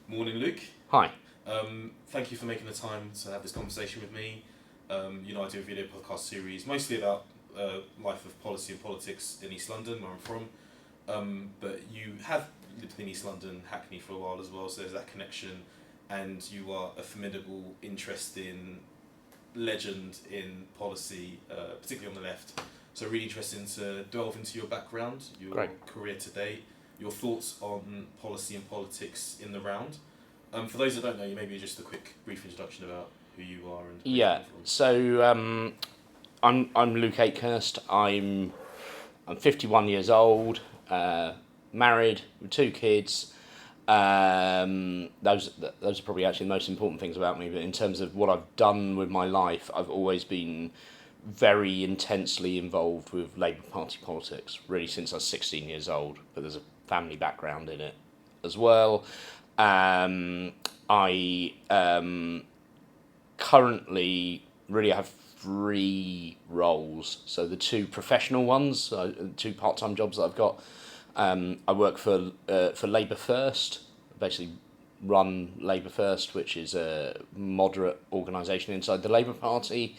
Morning, Luke. Hi. Thank you for making the time to have this conversation with me. I do a video podcast series mostly about life of policy and politics in East London, where I'm from. But you have lived in East London, Hackney, for a while as well, so there's that connection. And you are a formidable, interesting legend in policy, particularly on the left. So really interesting to delve into your background, your Great. career to date, your thoughts on policy and politics in the round. For those that don't know you, maybe just a quick, brief introduction about who you are and where you Yeah. come from. So I'm Luke Akehurst. I'm 51 years old, married with 2 kids. Those are probably actually the most important things about me. But in terms of what I've done with my life, I've always been very intensely involved with Labour Party politics, really since I was 16 years old. But there's a family background in it as well. I currently really have 3 roles. So the 2 professional ones, 2 part-time jobs that I've got. I work for Labour First, basically run Labour First, which is a moderate organisation inside the Labour Party.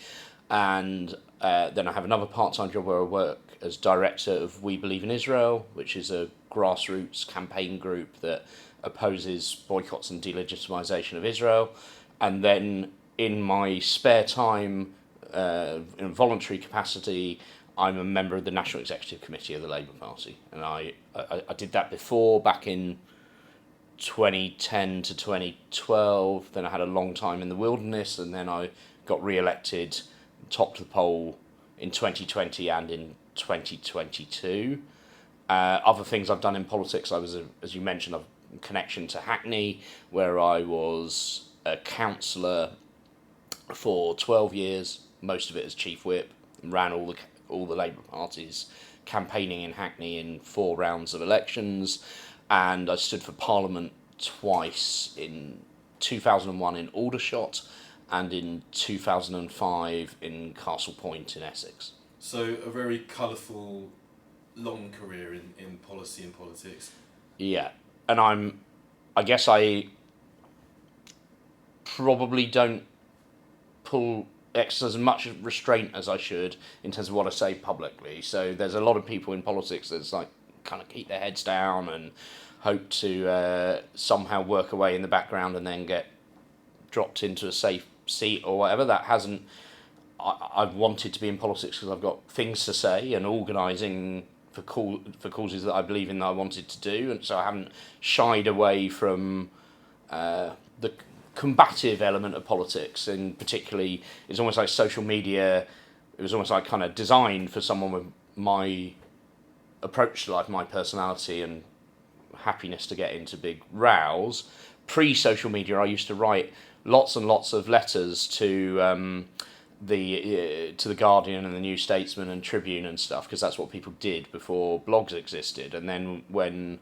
And then I have another part-time job where I work as director of We Believe in Israel, which is a grassroots campaign group that opposes boycotts and delegitimization of Israel. And then in my spare time, in a voluntary capacity, I'm a member of the National Executive Committee of the Labour Party. And I did that before, back in 2010 to 2012. Then I had a long time in the wilderness, and then I got re-elected top of the poll in 2020 and in 2022. Other things I've done in politics, I was, as you mentioned, I've connection to Hackney, where I was a councillor for 12 years, most of it as chief whip, and ran all the Labour Party's campaigning in Hackney in 4 rounds of elections, and I stood for Parliament twice, in 2001 in Aldershot and in 2005 in Castle Point in Essex. So a very colourful, long career in policy and politics. Yeah, and I guess I probably don't exercise as much restraint as I should in terms of what I say publicly. So there's a lot of people in politics that's like kind of keep their heads down and hope to somehow work away in the background and then get dropped into a safe seat or whatever. That hasn't. I've wanted to be in politics because I've got things to say and organising for causes that I believe in that I wanted to do, and so I haven't shied away from the combative element of politics. And particularly, it's almost like social media. It was almost like kind of designed for someone with my approach to life, my personality, and happiness to get into big rows. Pre-social media, I used to write lots and lots of letters to the Guardian and the New Statesman and Tribune and stuff, because that's what people did before blogs existed. And then when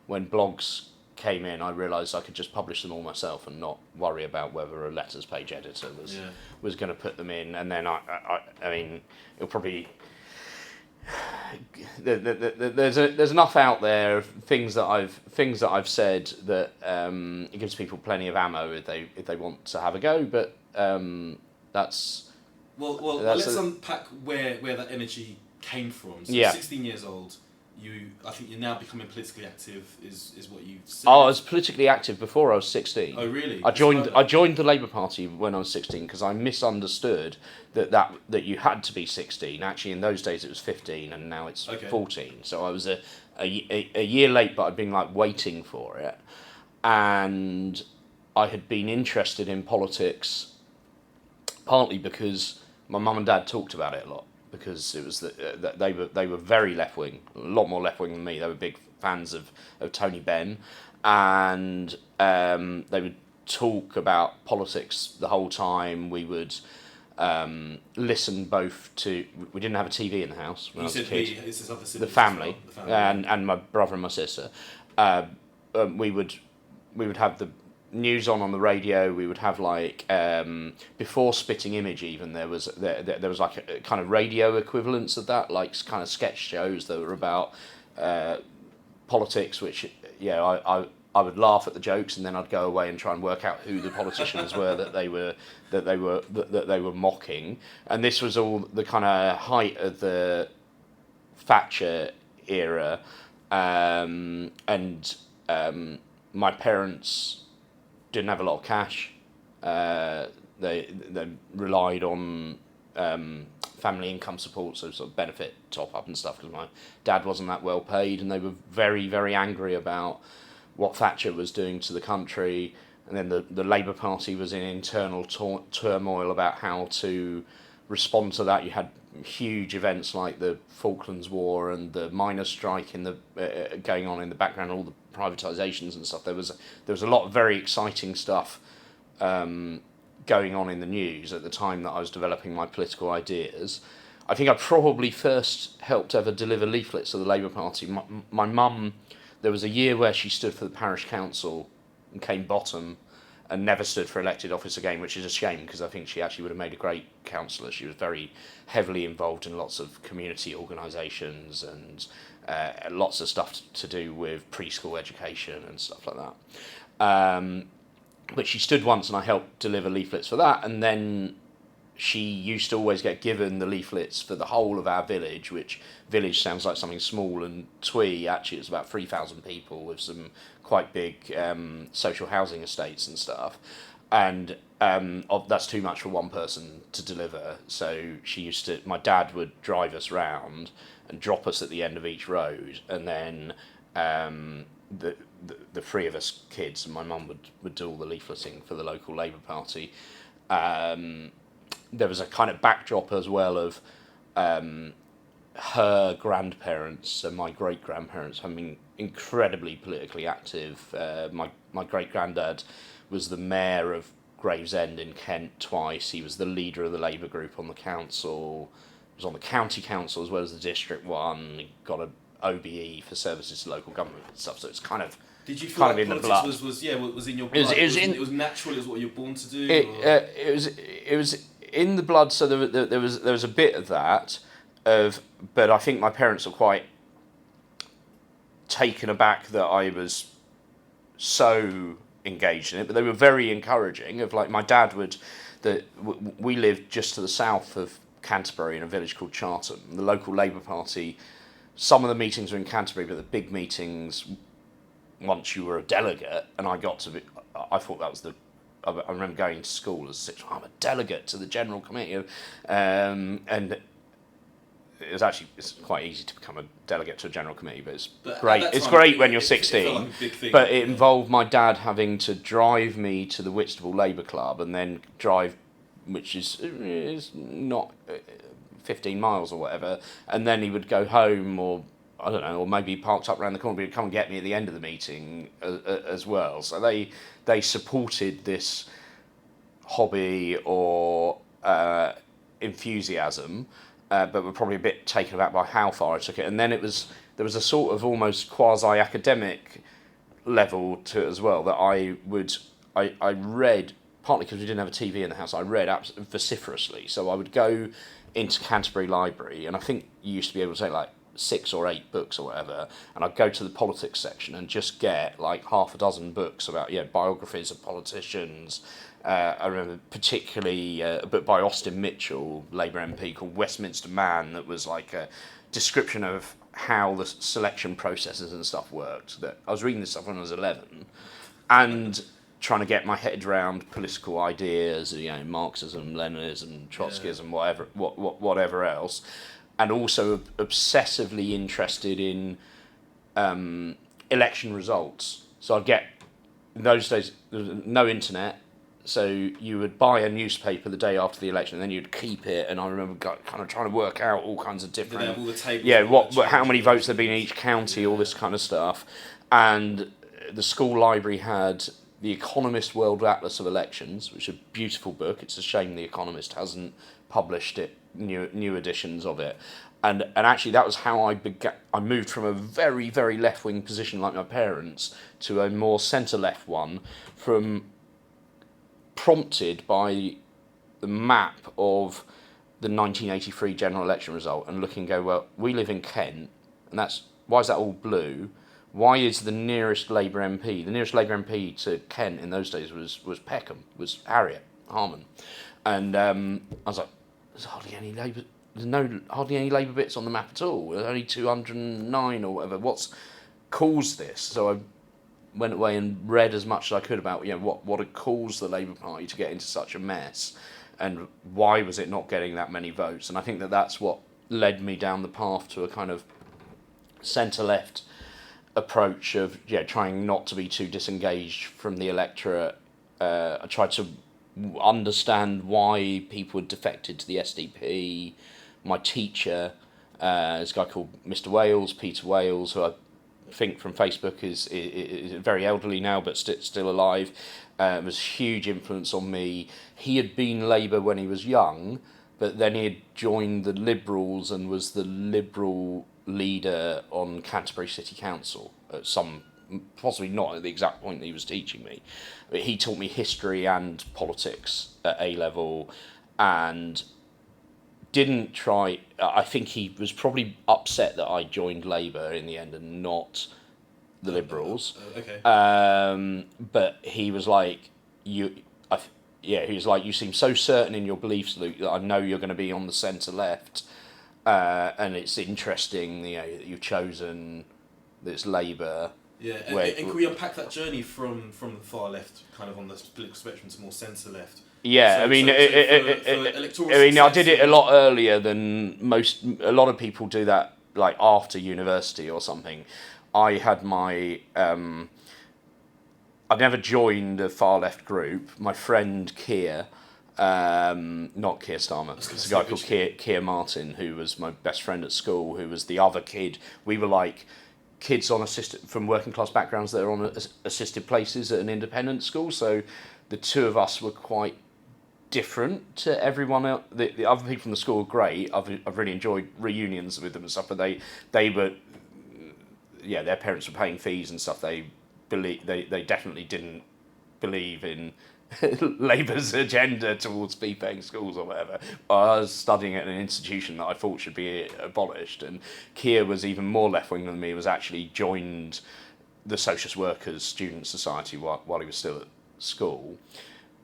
blogs came in, I realised I could just publish them all myself and not worry about whether a letters page editor was going to put them in. And then I mean, it'll probably there's enough out there of things that I've said that it gives people plenty of ammo if they want to have a go. But that's. Well, let's unpack where that energy came from. So, 16 years old, I think you're now becoming politically active. Is what you said. Oh, I was politically active before I was 16. Oh, really? I joined the Labour Party when I was 16 because I misunderstood that you had to be 16. Actually, in those days it was 15, and now it's 14. So I was a year late, but I'd been like waiting for it, and I had been interested in politics partly because my mum and dad talked about it a lot, because it was that they were very left wing, a lot more left wing than me. They were big fans of Tony Benn, and they would talk about politics the whole time. We would listen both to. We didn't have a TV in the house when I was a kid. The family, and my brother and my sister. We would have the news on the radio. We would have like before Spitting Image even there was like a kind of radio equivalents of that, like kind of sketch shows that were about politics, which I would laugh at the jokes, and then I'd go away and try and work out who the politicians were that they were mocking. And this was all the kind of height of the Thatcher era, and my parents didn't have a lot of cash. They relied on family income support, so sort of benefit top up and stuff, because my dad wasn't that well paid, and they were very, very angry about what Thatcher was doing to the country. And then the Labour Party was in internal turmoil about how to respond to that. You had huge events like the Falklands War and the miners' strike in the going on in the background, all the privatisations and stuff. There was a lot of very exciting stuff going on in the news at the time that I was developing my political ideas. I think I probably first helped ever deliver leaflets to the Labour Party. My mum, there was a year where she stood for the parish council and came bottom and never stood for elected office again, which is a shame, because I think she actually would have made a great councillor. She was very heavily involved in lots of community organisations and lots of stuff to do with preschool education and stuff like that. But she stood once and I helped deliver leaflets for that, and then she used to always get given the leaflets for the whole of our village, which village sounds like something small, and Twee actually it's about 3,000 people with some quite big social housing estates and stuff, and that's too much for one person to deliver. So my dad would drive us round and drop us at the end of each road, and then the three of us kids and my mum would do all the leafleting for the local Labour Party. There was a kind of backdrop as well of her grandparents, so my great-grandparents, having been incredibly politically active. My great-granddad was the mayor of Gravesend in Kent twice. He was the leader of the Labour group on the council. He was on the county council as well as the district one. He got an OBE for services to local government and stuff, so it's kind of... Did you feel like politics was in your blood? It was natural. It was what you were born to do. It was in the blood. So there was a bit of that, but I think my parents were quite taken aback that I was so engaged in it. But they were very encouraging. Of like my dad we lived just to the south of Canterbury in a village called Chartham. The local Labour Party. Some of the meetings were in Canterbury, but the big meetings, once you were a delegate, and I thought that was I remember going to school as I'm a delegate to the general committee, and it's quite easy to become a delegate to a general committee, but it's great. It's great when you're 16, like a big thing, but it involved my dad having to drive me to the Whitstable Labour Club and then drive, which is not 15 miles or whatever, and then he would go home, or I don't know, or maybe he parked up around the corner, but he'd come and get me at the end of the meeting as well. So they supported this hobby or enthusiasm, but were probably a bit taken aback by how far I took it. And then there was a sort of almost quasi-academic level to it as well, that I read, partly because we didn't have a TV in the house, I read vociferously. So I would go into Canterbury Library, and I think you used to be able to take like 6 or 8 books or whatever, and I'd go to the politics section and just get like half a dozen books about biographies of politicians. I remember particularly a book by Austin Mitchell, Labour MP, called Westminster Man, that was like a description of how the selection processes and stuff worked. That I was reading this stuff when I was 11, and trying to get my head around political ideas, Marxism, Leninism, Trotskyism, whatever else, and also obsessively interested in election results. So I'd get, in those days, there was no internet, so you would buy a newspaper the day after the election, and then you'd keep it. And I remember kind of trying to work out all kinds of different, all the tables, how many votes there'd been in each county, all this kind of stuff. And the school library had The Economist World Atlas of Elections, which is a beautiful book. It's a shame The Economist hasn't published it, new editions of it. And actually that was how I moved from a very, very left-wing position like my parents to a more centre-left one, prompted by the map of the 1983 general election result, and looking and go, well, we live in Kent, and why is that all blue? why is the nearest Labour MP? The nearest Labour MP to Kent in those days was Peckham, was Harriet Harman, and I was like, there's hardly any Labour. There's hardly any Labour bits on the map at all. There's only 209 or whatever. What's caused this? So I went away and read as much as I could about what had caused the Labour Party to get into such a mess, and why was it not getting that many votes. And I think that's what led me down the path to a kind of centre-left approach of trying not to be too disengaged from the electorate. I tried to understand why people had defected to the SDP. My teacher is a guy called Mr. Wales, Peter Wales, who I think from Facebook is very elderly now, but still alive. Was a huge influence on me. He had been Labour when he was young, but then he had joined the Liberals and was the Liberal leader on Canterbury City Council at some, possibly not at the exact point that he was teaching me, but he taught me history and politics at A level, and didn't try. I think he was probably upset that I joined Labour in the end and not the Liberals. Okay. But he was like, he was like, you seem so certain in your beliefs, Luke, that I know you're going to be on the centre left, and it's interesting, that you've chosen this Labour. Yeah, and can we unpack that journey from the far left, kind of on the political spectrum, to more centre left? Yeah, So, I mean, I I did it a lot earlier than most. A lot of people do that like after university or something. I had my. I never joined a far left group. My friend Keir, not Keir Starmer, it's a guy called Keir Martin, who was my best friend at school, who was the other kid. We were like kids on from working class backgrounds that are on assisted places at an independent school. So the two of us were quite different to everyone else. The other people from the school were great. I've really enjoyed reunions with them and stuff, but they were, their parents were paying fees and stuff. They definitely didn't believe in Labour's agenda towards fee-paying schools or whatever. I was studying at an institution that I thought should be abolished, and Keir was even more left-wing than me, was actually joined the Socialist Workers Student Society while he was still at school.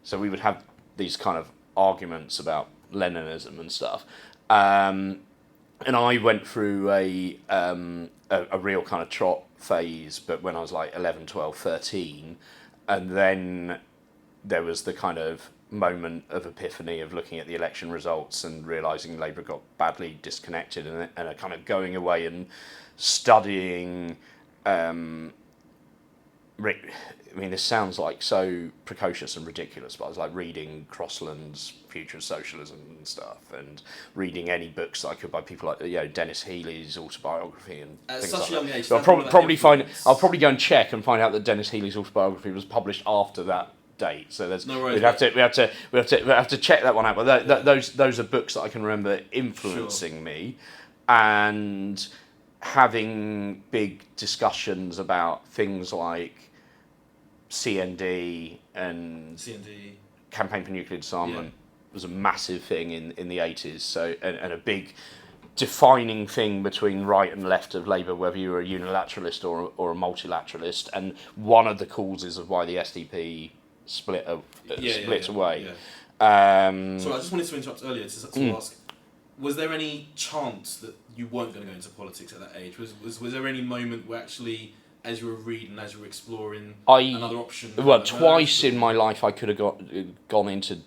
So we would have these kind of arguments about Leninism and stuff. And I went through a real kind of trot phase, but when I was like 11, 12, 13, and then there was the kind of moment of epiphany of looking at the election results and realising Labour got badly disconnected, and a kind of going away and studying. I mean, this sounds like so precocious and ridiculous, but I was like reading Crossland's Future of Socialism and stuff, and reading any books that I could by people like Dennis Healy's autobiography and things like that. Age, so I'll probably go and check and find out that Dennis Healy's autobiography was published after that date. So there's we have to check that one out. But those are books that I can remember influencing me, and having big discussions about things like CND and Campaign for Nuclear Disarmament was a massive thing in the 80s. So and a big defining thing between right and left of Labour, whether you were a unilateralist or a multilateralist, and one of the causes of why the SDP split away. Yeah. So I just wanted to interrupt earlier to ask, was there any chance that you weren't going to go into politics at that age? Was there any moment where actually, as you were reading, as you were exploring another option? Well, twice in my life I could have gone into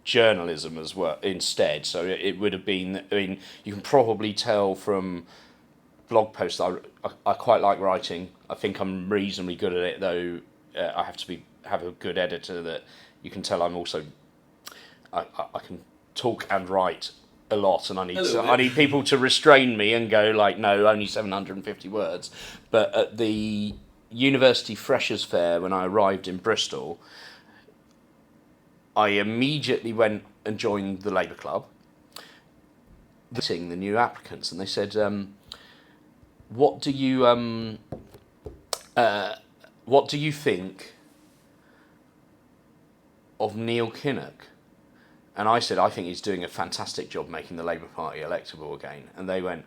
journalism as well instead. So it would have been, I mean, you can probably tell from blog posts that I quite like writing. I think I'm reasonably good at it, though I have to have a good editor that you can tell I'm also, I can talk and write a lot, and I need people to restrain me and go like, no, only 750 words. But at the University Freshers' Fair, when I arrived in Bristol, I immediately went and joined the Labour Club, meeting the new applicants, and they said, what do you think of Neil Kinnock? And I said, I think he's doing a fantastic job making the Labour Party electable again. And they went,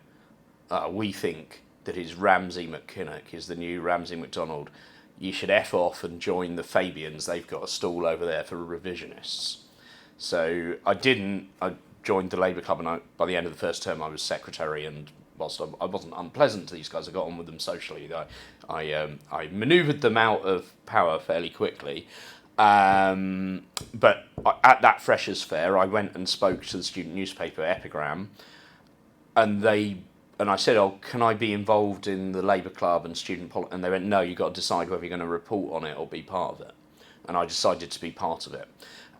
we think that is Ramsay McKinnock is the new Ramsay MacDonald. You should F off and join the Fabians. They've got a stall over there for revisionists. So I didn't. I joined the Labour Club, and by the end of the first term, I was secretary. And whilst I wasn't unpleasant to these guys, I got on with them socially. I manoeuvred them out of power fairly quickly. But at that Freshers' Fair, I went and spoke to the student newspaper Epigram, and I said, "Oh, can I be involved in the Labour Club and student politics?" And they went, "No, you've got to decide whether you're going to report on it or be part of it." And I decided to be part of it.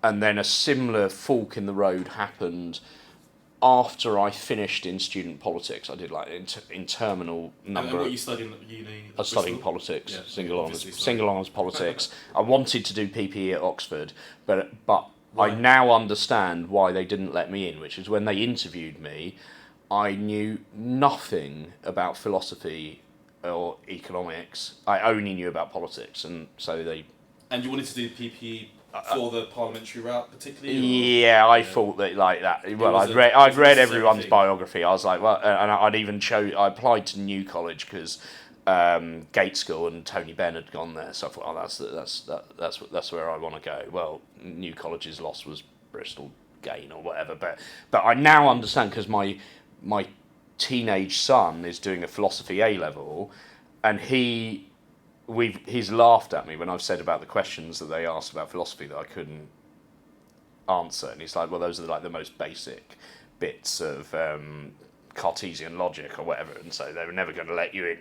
And then a similar fork in the road happened after I finished in student politics. I did like in terminal number. And what you studying at uni? I was studying politics, Yeah, single honours politics. I wanted to do PPE at Oxford, but Right. I now understand why they didn't let me in, which is when they interviewed me, I knew nothing about philosophy or economics. I only knew about politics, and so they... And you wanted to do PPE for the parliamentary route, particularly? Yeah, I thought that like that. Well, I'd read everyone's biography. I was like, well, and I'd even I applied to New College because Gates School and Tony Benn had gone there. So I thought, oh, that's where I want to go. Well, New College's loss was Bristol gain or whatever. But I now understand because my teenage son is doing a philosophy A level, and he's laughed at me when I've said about the questions that they asked about philosophy that I couldn't answer, and he's like, well, those are like the most basic bits of Cartesian logic or whatever, and so they were never going to let you in.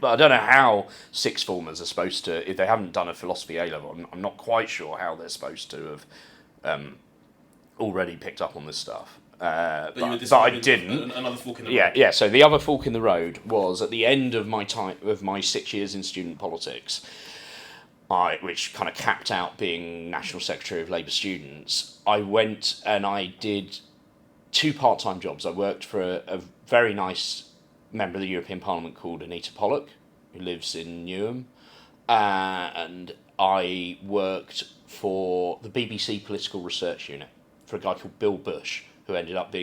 But I don't know how sixth formers are supposed to, if they haven't done a philosophy A level, I'm not quite sure how they're supposed to have already picked up on this stuff. But I didn't. Another fork in the road. Yeah. So the other fork in the road was at the end of my 6 years in student politics, which kind of capped out being National Secretary of Labour Students. I went and I did 2 part-time jobs. I worked for a very nice member of the European Parliament called Anita Pollock, who lives in Newham, and I worked for the BBC Political Research Unit for a guy called Bill Bush, who ended up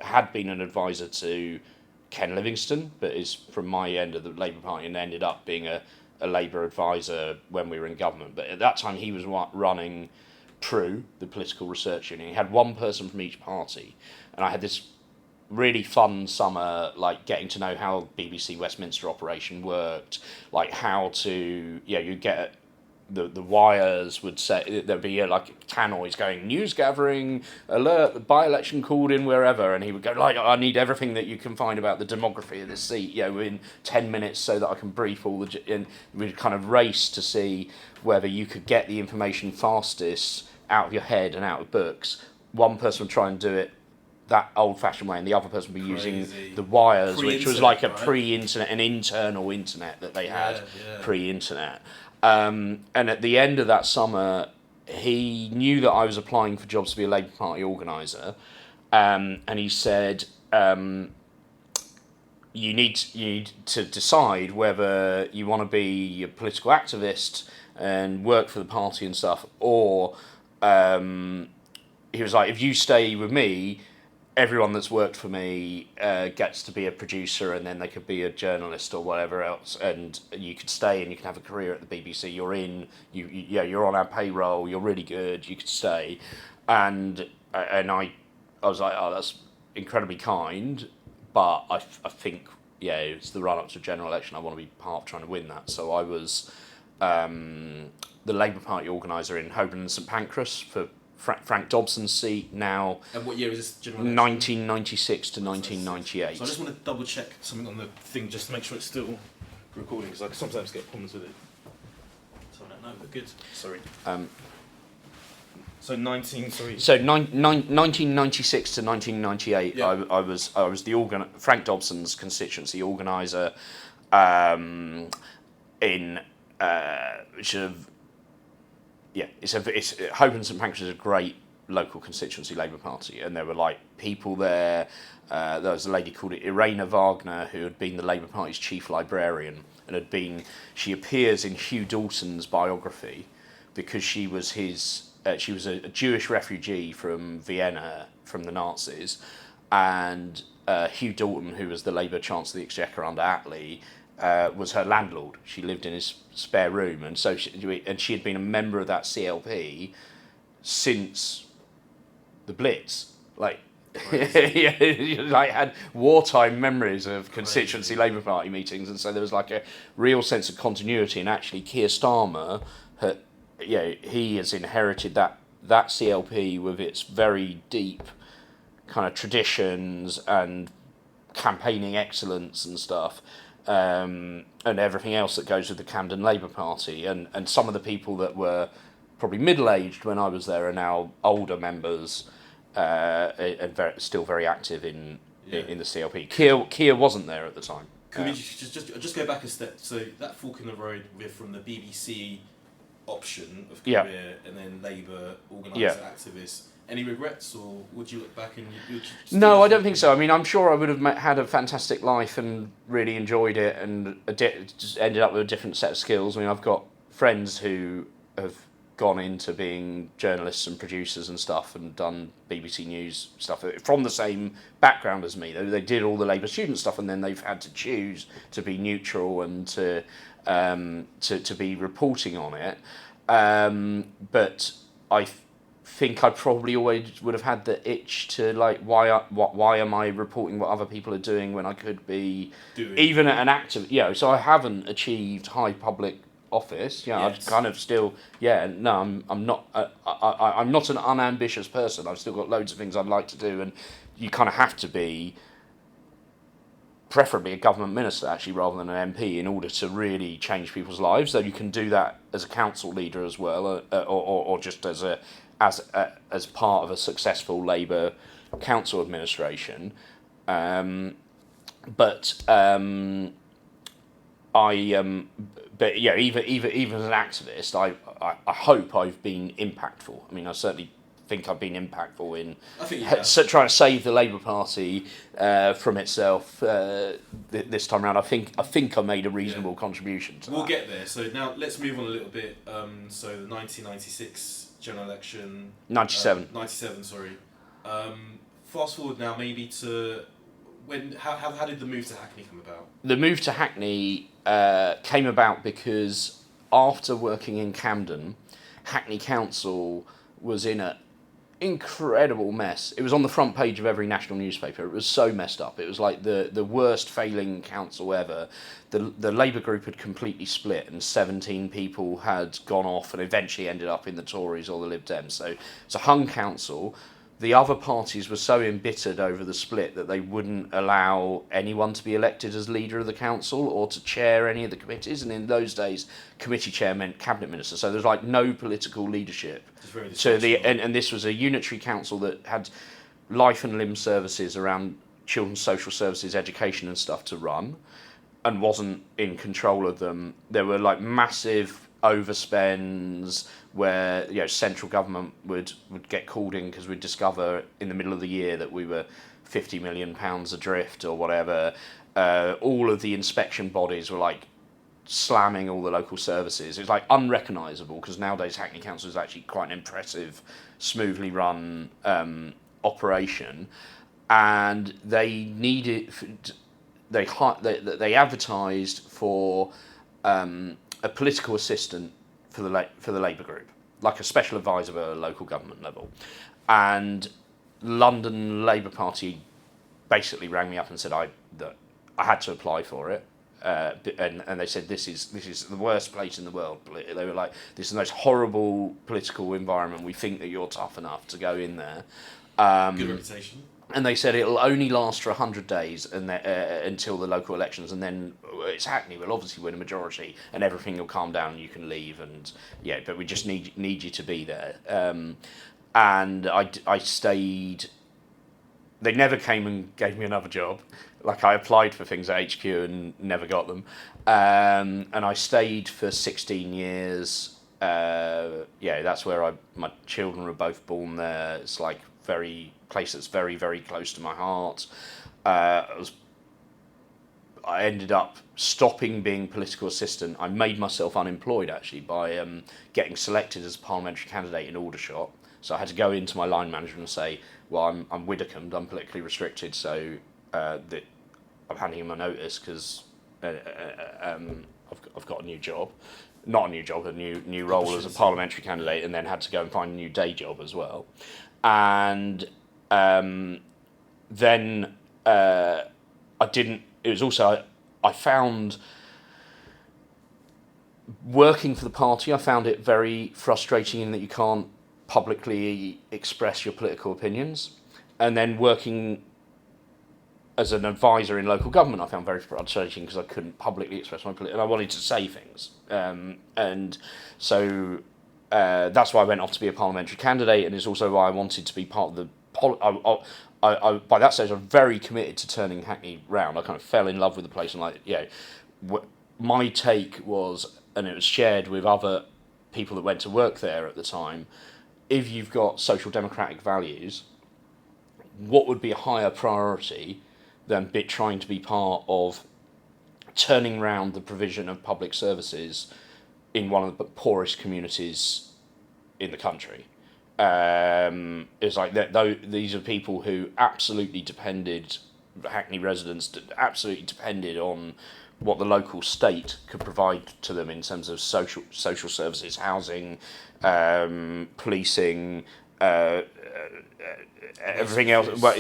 had been an advisor to Ken Livingstone, but is from my end of the Labour Party, and ended up being a Labour advisor when we were in government. But at that time, he was running PRU, the Political Research Unit. He had one person from each party, and I had this really fun summer, like getting to know how BBC Westminster operation worked, like how to, you get the wires would say there'd be like tannoys going, news gathering alert, the by-election called in wherever, and he would go like, I need everything that you can find about the demography of this seat, in 10 minutes so that I can brief all and we'd kind of race to see whether you could get the information fastest out of your head and out of books. One person would try and do it that old-fashioned way, and the other person would be using the wires, which was like a pre-internet, an internal internet that they had pre-internet. And at the end of that summer, he knew that I was applying for jobs to be a Labour Party organiser, and he said, you need to decide whether you want to be a political activist and work for the party and stuff, or he was like, if you stay with me, everyone that's worked for me gets to be a producer, and then they could be a journalist or whatever else, and you could stay and you can have a career at the BBC. You're on our payroll. You're really good. You could stay, and I was like, oh, that's incredibly kind, but I think it's the run up to a general election. I want to be part of trying to win that. So I was the Labour Party organiser in Holborn and St Pancras for Frank Dobson's seat now. And what year is this general election? 1996 to 1998. So I just want to double check something on the thing just to make sure it's still recording, because I sometimes get problems with it. So I don't know, but good. Sorry. So 1996 to 1998, yeah. I was the Frank Dobson's constituency organiser in it's Holborn St Pancras is a great local constituency Labour Party, and there were like people there. There was a lady called Irena Wagner, who had been the Labour Party's chief librarian, and she appears in Hugh Dalton's biography because she was a Jewish refugee from Vienna from the Nazis, and Hugh Dalton, who was the Labour Chancellor of the Exchequer under Attlee, was her landlord. She lived in his spare room, and so she had been a member of that CLP since the Blitz. Like, like had wartime memories of constituency Labour Party meetings, and so there was like a real sense of continuity. And actually, Keir Starmer, he has inherited that CLP with its very deep kind of traditions and campaigning excellence and stuff, and everything else that goes with the Camden Labour Party. And some of the people that were probably middle-aged when I was there are now older members, and still very active in the CLP. Keir wasn't there at the time. Can we just go back a step? So that fork in the road from the BBC option of career and then Labour organiser activist. Any regrets, or would you look back and you No, I don't think so. I mean, I'm sure I would have had a fantastic life and really enjoyed it, and just ended up with a different set of skills. I mean, I've got friends who have gone into being journalists and producers and stuff, and done BBC News stuff from the same background as me. They did all the Labour student stuff, and then they've had to choose to be neutral and to be reporting on it. But I think I probably always would have had the itch to, like, why am I reporting what other people are doing when I could be even at an active, so I haven't achieved high public office. I've kind of still, I'm not I'm not an unambitious person. I've still got loads of things I'd like to do, and you kind of have to be preferably a government minister, actually, rather than an MP, in order to really change people's lives. Though you can do that as a council leader as well, or just as part of a successful Labour council administration. But even as an activist, I hope I've been impactful. I mean, I certainly think I've been impactful in trying to save the Labour Party from itself this time around. I think I made a reasonable contribution to that. We'll get there. So now let's move on a little bit. So the 1996 general election. 97. 97, sorry. Fast forward now maybe to when. How did the move to Hackney come about? The move to Hackney came about because after working in Camden, Hackney Council was in an incredible mess. It was on the front page of every national newspaper. It was so messed up. It was like the worst failing council ever. The Labour group had completely split, and 17 people had gone off and eventually ended up in the Tories or the Lib Dems. So it's a hung council. The other parties were so embittered over the split that they wouldn't allow anyone to be elected as leader of the council or to chair any of the committees. And in those days, committee chair meant cabinet minister. So there's like no political leadership. And this was a unitary council that had life and limb services around children's social services, education and stuff to run, and wasn't in control of them. There were like massive overspends where central government would get called in because we'd discover in the middle of the year that we were £50 million adrift or whatever. All of the inspection bodies were like slamming all the local services. It was like unrecognisable, because nowadays Hackney Council is actually quite an impressive, smoothly run operation, and they advertised for a political assistant for the Labour group, like a special advisor at a local government level. And London Labour Party basically rang me up and said that I had to apply for it, and they said this is the worst place in the world. They were like, this is the most horrible political environment. We think that you're tough enough to go in there. Good reputation. And they said it'll only last for 100 days and until the local elections, and then it's Hackney. We'll obviously win a majority, and everything will calm down, and you can leave. And but we just need you to be there. And I stayed. They never came and gave me another job. Like, I applied for things at HQ and never got them. And I stayed for 16 years. That's where my children were both born there. It's like place that's very, very close to my heart. I ended up stopping being political assistant. I made myself unemployed, actually, by getting selected as a parliamentary candidate in Aldershot. So I had to go into my line manager and say, well, I'm Widdicombe, I'm politically restricted, so that I'm handing in my notice because I've got a new job, not a new job, a new role as a parliamentary candidate, and then had to go and find a new day job as well, and then I didn't. It was also I found working for the party. I found it very frustrating in that you can't publicly express your political opinions, and then working as an advisor in local government, I found very frustrating because I couldn't publicly express my political, and I wanted to say things, and so that's why I went off to be a parliamentary candidate, and it's also why I wanted to be part of the. By that stage, I was very committed to turning Hackney round. I kind of fell in love with the place, and my take was, and it was shared with other people that went to work there at the time. If you've got social democratic values, what would be a higher priority than trying to be part of turning around the provision of public services in one of the poorest communities in the country? It's like these are people who absolutely depended, Hackney residents absolutely depended on what the local state could provide to them in terms of social services, housing, policing, everything else. But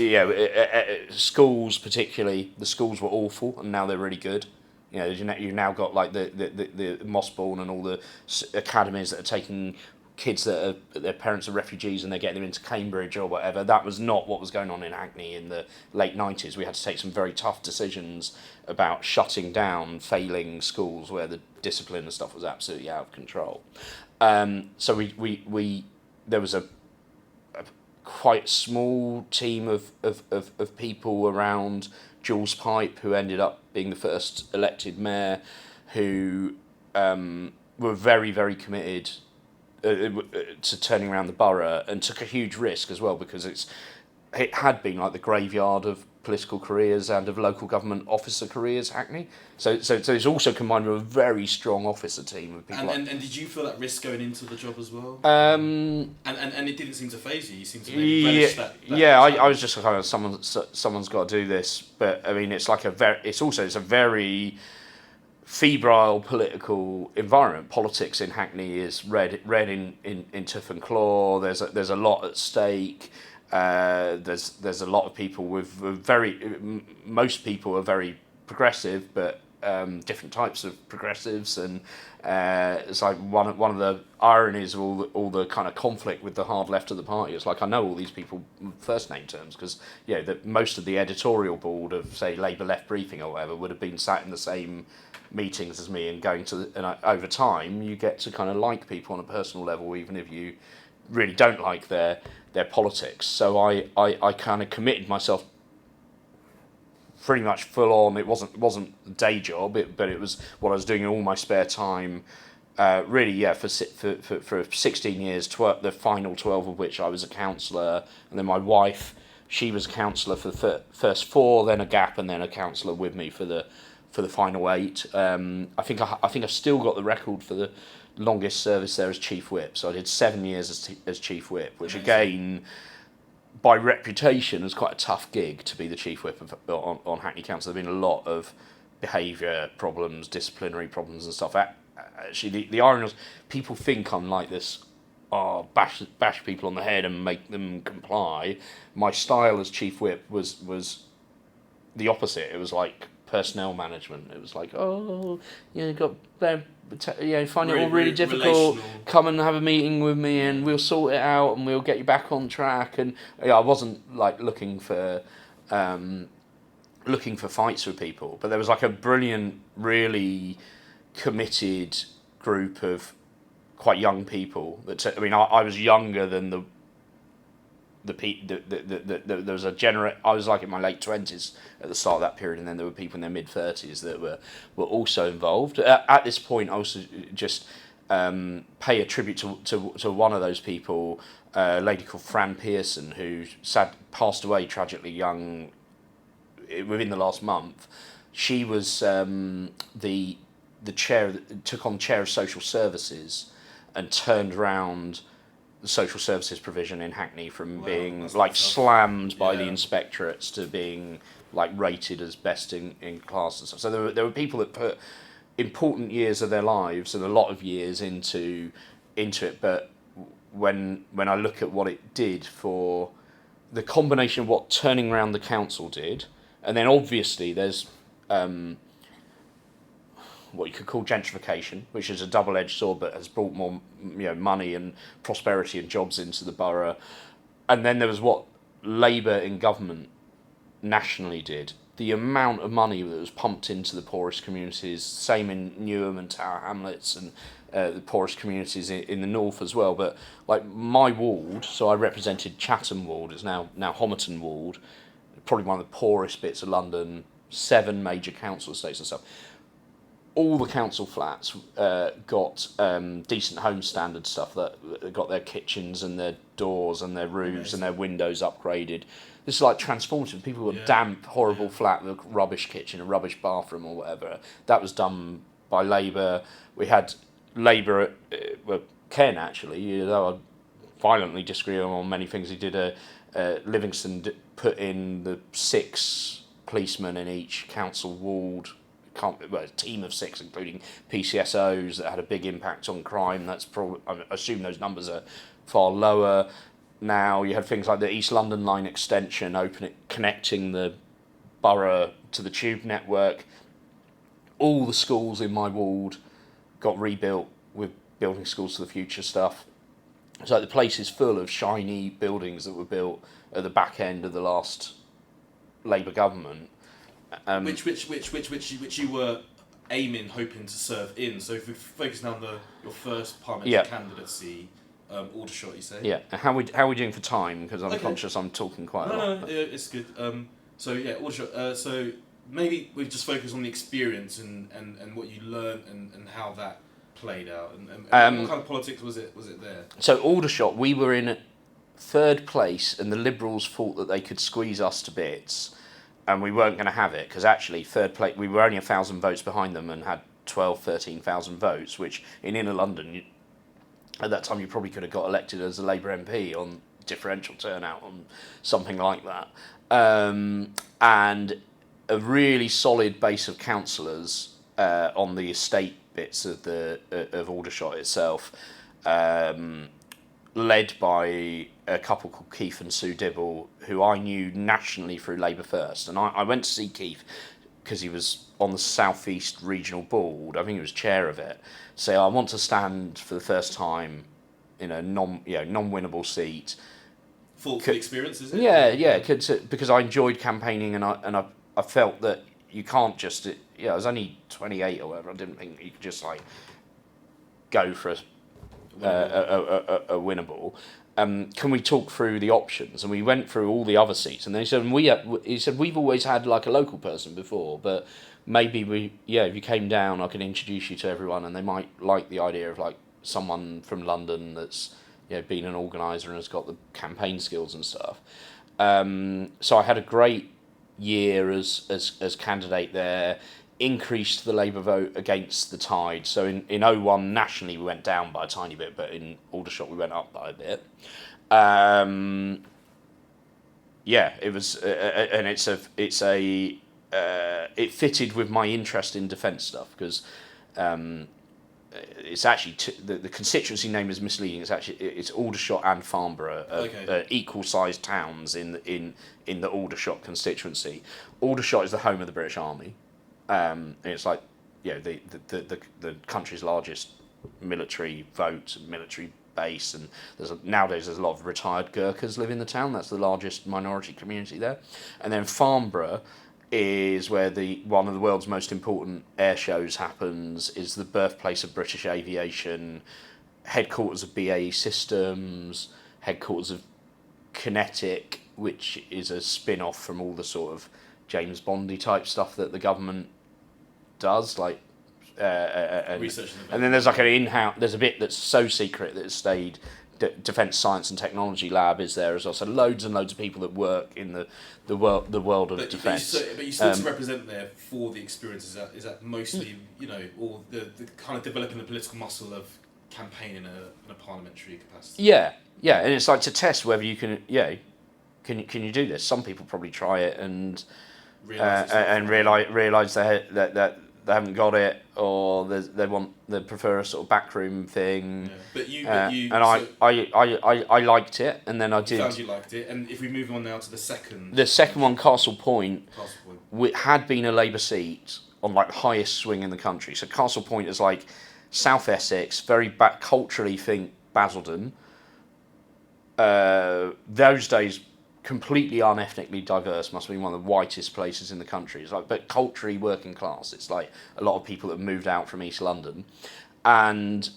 schools particularly, the schools were awful, and now they're really good. You've now got like the Mossbourne and all the academies that are taking kids their parents are refugees and they're getting them into Cambridge or whatever. That was not what was going on in Hackney in the late 90s. We had to take some very tough decisions about shutting down failing schools where the discipline and stuff was absolutely out of control. So we there was a quite small team of people around Jules Pipe, who ended up being the first elected mayor, who were very, very committed to turning around the borough, and took a huge risk as well, because it had been like the graveyard of political careers and of local government officer careers, Hackney. So it's also combined with a very strong officer team of people. And did you feel that risk going into the job as well? And it didn't seem to faze you. You seemed to maybe relish that. I was just kind of someone's got to do this, but I mean it's like it's a very febrile political environment. Politics in Hackney is red in tooth and claw. There's a lot at stake. There's a lot of people with most people are very progressive, but different types of progressives, and it's like one of the ironies of all the kind of conflict with the hard left of the party. It's like I know all these people first name terms, because most of the editorial board of, say, Labour Left Briefing or whatever would have been sat in the same meetings as me, and over time you get to kind of like people on a personal level, even if you really don't like their politics. So I kind of committed myself pretty much full on. It wasn't a day job, but it was what I was doing in all my spare time. For 16 years, the final 12 of which I was a councillor, and then my wife, she was a councillor for the first 4, then a gap, and then a councillor with me for the final 8. I think I've still got the record for the longest service there as chief whip. So I did 7 years as chief whip, which again, by reputation, was quite a tough gig to be the chief whip on Hackney Council. There've been a lot of behaviour problems, disciplinary problems and stuff. Actually, the irony was, people think I'm like this, bash people on the head and make them comply. My style as chief whip was the opposite. It was like personnel management. It was like, got find it all really difficult. Come and have a meeting with me, and we'll sort it out, and we'll get you back on track. And I wasn't like looking for fights with people, but there was like a brilliant, really committed group of quite young people. I was younger than there was I was like in my late 20s at the start of that period, and then there were people in their mid 30s that were also involved. At this point, I also just pay a tribute to one of those people, a lady called Fran Pearson, who passed away tragically young within the last month. She was the chair, took on chair of social services, and turned around social services provision in Hackney from Wow, being that's like quite tough. slammed by the Yeah. inspectorates to being like rated as best in class and stuff. So there were people that put important years of their lives and a lot of years into it, but when I look at what it did for the combination of what turning around the council did, and then obviously there's what you could call gentrification, which is a double-edged sword but has brought more money and prosperity and jobs into the borough. And then there was what Labour in government nationally did. The amount of money that was pumped into the poorest communities, same in Newham and Tower Hamlets and the poorest communities in the north as well. But like my ward, so I represented Chatham ward, is now Homerton ward, probably one of the poorest bits of London, 7 major council estates and stuff. All the council flats got decent home standard stuff that got their kitchens and their doors and their roofs and their windows upgraded. This is like transformative. People were damp, horrible flat with a rubbish kitchen, a rubbish bathroom or whatever. That was done by Labour. We had Labour, Ken actually, though I violently disagree on many things he did, Livingston put in the 6 policemen in each council ward, a team of 6, including PCSOs, that had a big impact on crime. That's probably, I assume those numbers are far lower now. You had things like the East London Line extension, connecting the borough to the tube network. All the schools in my ward got rebuilt with building schools for the future stuff. So the place is full of shiny buildings that were built at the back end of the last Labour government. Which you were hoping to serve in. So if we focus now on your first parliamentary candidacy, Aldershot, you say? Yeah. And how are we doing for time? Because I'm conscious I'm talking quite a lot. No, it's good. Aldershot. So maybe we just focus on the experience and what you learned and how that played out and what kind of politics was it there? So Aldershot, we were in 3rd place, and the Liberals thought that they could squeeze us to bits. And we weren't going to have it, because actually 3rd place, we were only 1,000 votes behind them and had 13,000 votes, which in inner London, at that time you probably could have got elected as a Labour MP on differential turnout on something like that. And a really solid base of councillors on the estate bits of Aldershot itself, led by a couple called Keith and Sue Dibble, who I knew nationally through Labour First. And I went to see Keith because he was on the South East Regional Board. I think he was chair of it. So I want to stand for the first time in a non-winnable seat. Full experience, is it? Yeah, because I enjoyed campaigning and I felt that you can't just... I was only 28 or whatever. I didn't think you could just like go for a winnable. Can we talk through the options? And we went through all the other seats, and then he said we've always had like a local person before, but maybe if you came down, I could introduce you to everyone, and they might like the idea of like someone from London that's been an organizer and has got the campaign skills and stuff. So I had a great year as candidate there. Increased the Labour vote against the tide. So in 01 nationally we went down by a tiny bit, but in Aldershot we went up by a bit. It was, and it fitted with my interest in defence stuff, because it's actually the constituency name is misleading. It's Aldershot and Farnborough, equal-sized towns in the Aldershot constituency. Aldershot is the home of the British Army. And it's like, the country's largest military vote, military base, and nowadays there's a lot of retired Gurkhas live in the town. That's the largest minority community there. And then Farnborough is where one of the world's most important air shows happens, is the birthplace of British aviation, headquarters of BAE Systems, headquarters of Kinetic, which is a spin-off from all the sort of James Bondy type stuff that the government does, like research. And then there's like an in-house. There's a bit that's so secret that it's stayed. Defence Science and Technology Lab is there as well. So loads and loads of people that work in the world of defence. But you still represent there for the experience. Is that mostly or the kind of developing the political muscle of campaign in a parliamentary capacity. Yeah, and it's like to test whether you can. Can you do this? Some people probably try it and realise that they haven't got it, or they prefer a sort of backroom thing. Yeah. I liked it, and then I did. You found you liked it, and if we move on now to the second. The second one, Castle Point, had been a Labour seat on like the highest swing in the country. So Castle Point is like South Essex, very culturally think Basildon. Those days, completely unethnically diverse, must have been one of the whitest places in the country. It's like, but culturally working class. It's like a lot of people that have moved out from East London, and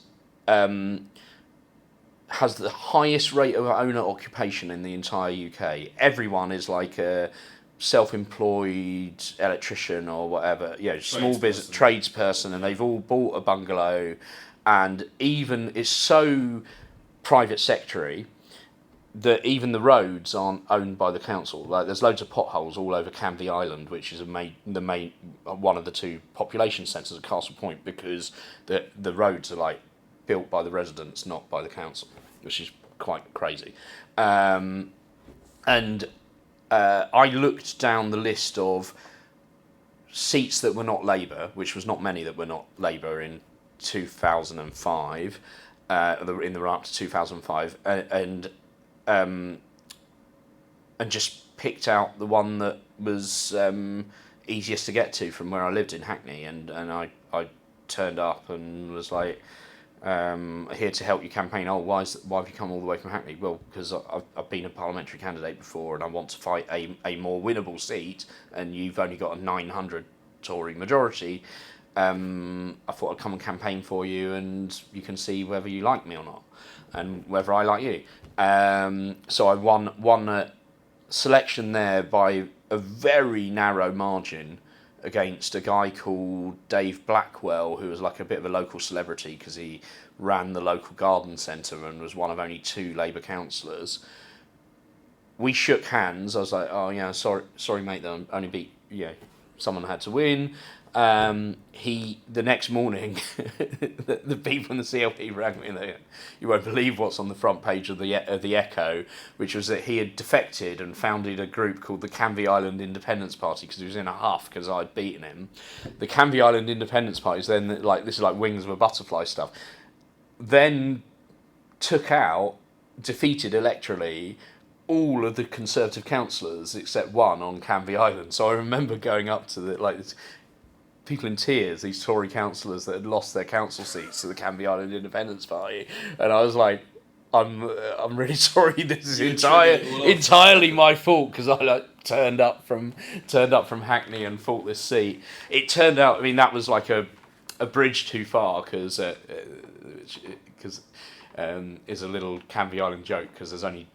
has the highest rate of owner occupation in the entire UK. Everyone is like a self-employed electrician or whatever, small business tradesperson, and they've all bought a bungalow, and even it's so private sector-y that even the roads aren't owned by the council. Like there's loads of potholes all over Canvey Island, which is the main one of the two population centres of Castle Point, because the roads are like built by the residents, not by the council, which is quite crazy. And I looked down the list of seats that were not Labour, which was not many that were not Labour in 2005, in the run up to 2005, and just picked out the one that was easiest to get to from where I lived in Hackney, and I turned up and was like, here to help you campaign. Oh, why have you come all the way from Hackney? Well, because I've been a parliamentary candidate before, and I want to fight a more winnable seat, and you've only got a 900 Tory majority. I thought I'd come and campaign for you, and you can see whether you like me or not, and whether I like you. So I won a selection there by a very narrow margin against a guy called Dave Blackwell, who was like a bit of a local celebrity because he ran the local garden centre and was one of only 2 Labour councillors. We shook hands. I was like, oh yeah, sorry mate, that I only beat, someone had to win. The next morning, the people in the CLP rang me, and you won't believe what's on the front page of the Echo, which was that he had defected and founded a group called the Canvey Island Independence Party because he was in a huff because I'd beaten him. The Canvey Island Independence Party is then like, this is like wings of a butterfly stuff. Then defeated electorally all of the Conservative councillors except one on Canvey Island. So I remember going up to this people in tears, these Tory councillors that had lost their council seats to the Canvey Island Independence Party, and I was like, I'm really sorry. This is entirely my fault because I turned up from Hackney and fought this seat. It turned out, that was like a bridge too far because is a little Canvey Island joke because there's only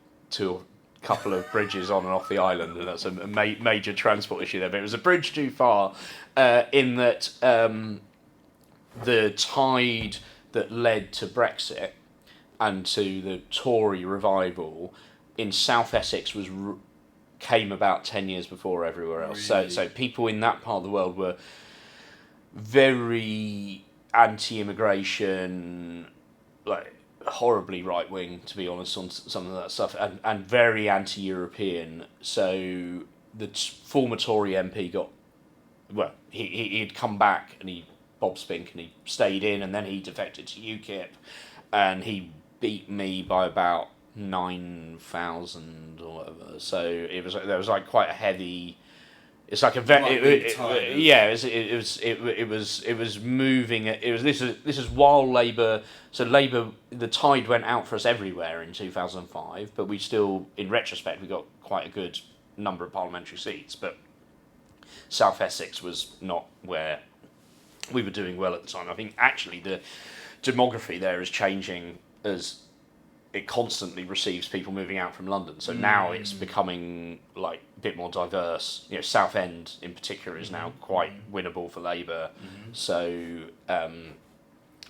couple of bridges on and off the island, and that's a major transport issue there. But it was a bridge too far, in that the tide that led to Brexit and to the Tory revival in South Essex came about 10 years before everywhere else. Really? So people in that part of the world were very anti-immigration, like horribly right wing, to be honest, on some of that stuff, and very anti-European. So the former Tory MP he'd come back and Bob Spink, and he stayed in, and then he defected to UKIP, and he beat me by about 9,000 or whatever. So there was like quite a heavy. It's like a it was moving. This is while Labour. So Labour, the tide went out for us everywhere in 2005, but we still, in retrospect, we got quite a good number of parliamentary seats. But South Essex was not where we were doing well at the time. I think actually the demography there is changing as it constantly receives people moving out from London. So now it's becoming like a bit more diverse. Southend in particular is now quite winnable for Labour. So I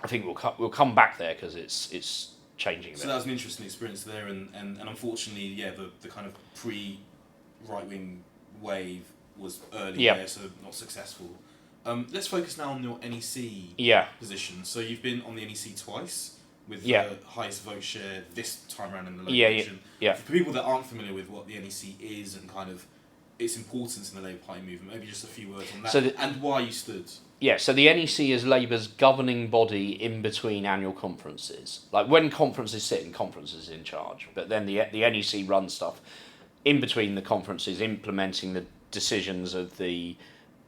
think we'll come back there because it's changing a bit. So that was an interesting experience there, and unfortunately, the kind of pre-right wing wave was early there, so not successful. Let's focus now on your NEC position. So you've been on the NEC twice. with Yeah. the highest vote share this time around in the local Yeah, election. yeah. For people that aren't familiar with what the NEC is and kind of its importance in the Labour Party movement, maybe just a few words on that and why you stood. Yeah, so the NEC is Labour's governing body in between annual conferences. Like when conferences sit, conferences in charge, but then the NEC runs stuff in between the conferences, implementing the decisions of the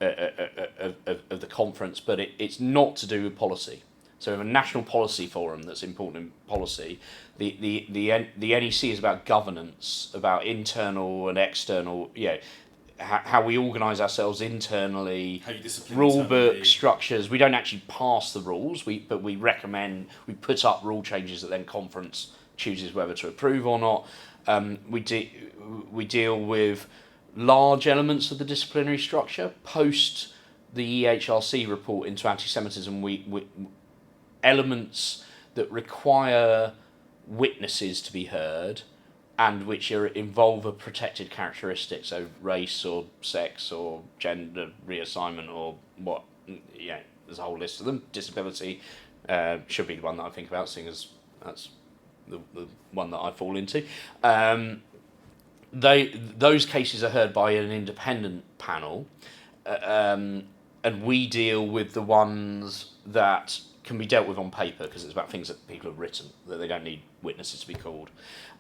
of the conference, but it's not to do with policy. So we have a national policy forum that's important in policy. The NEC is about governance, about internal and external, how we organise ourselves internally, how you discipline rule internally. book structures. We don't actually pass the rules, but we recommend, we put up rule changes that then conference chooses whether to approve or not. We deal with large elements of the disciplinary structure. Post the EHRC report into anti-Semitism, we elements that require witnesses to be heard and which involve a protected characteristic, so race or sex or gender reassignment or what, there's a whole list of them. Disability should be the one that I think about, seeing as that's the one that I fall into. Those cases are heard by an independent panel, and we deal with the ones that can be dealt with on paper because it's about things that people have written, that they don't need witnesses to be called.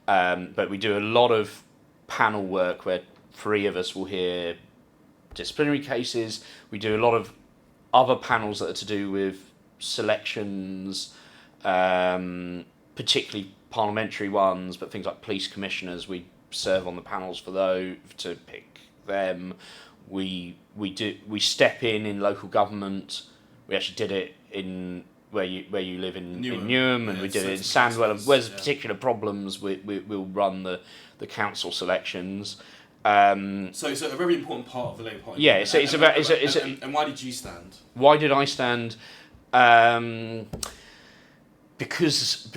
But we do a lot of panel work where 3 of us will hear disciplinary cases. We do a lot of other panels that are to do with selections, particularly parliamentary ones, but things like police commissioners. We serve on the panels for those to pick them. We step in local government. We actually did it in where you live in Newham, and we did it in Sandwell. And where there's particular problems, we'll run the council selections. So it's a very important part of the Labour Party. Yeah, and why did you stand? Why did I stand? Because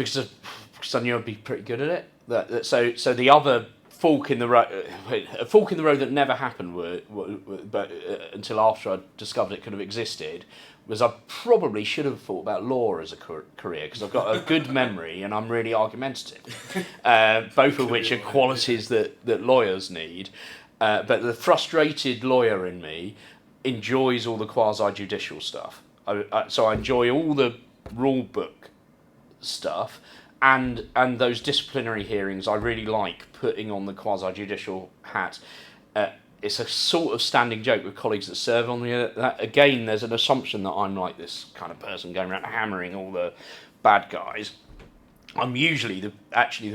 I knew I'd be pretty good at it. So the other fork in the road, a fork in the road that never happened, but until after I discovered it could have existed, was I probably should have thought about law as a career, because I've got a good memory and I'm really argumentative, both of which are qualities that lawyers need. But the frustrated lawyer in me enjoys all the quasi-judicial stuff. So I enjoy all the rule book stuff, and those disciplinary hearings. I really like putting on the quasi-judicial hat. It's a sort of standing joke with colleagues that serve on that. Again, there's an assumption that I'm like this kind of person going around hammering all the bad guys. I'm usually the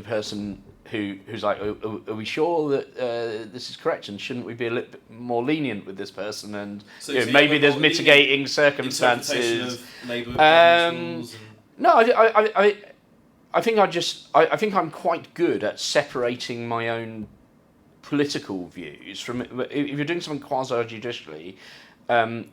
person who's like, are we sure that this is correct, and shouldn't we be a little bit more lenient with this person, and so maybe there's mitigating circumstances. No, I think I think I'm quite good at separating my own political views from. If you're doing something quasi-judicially,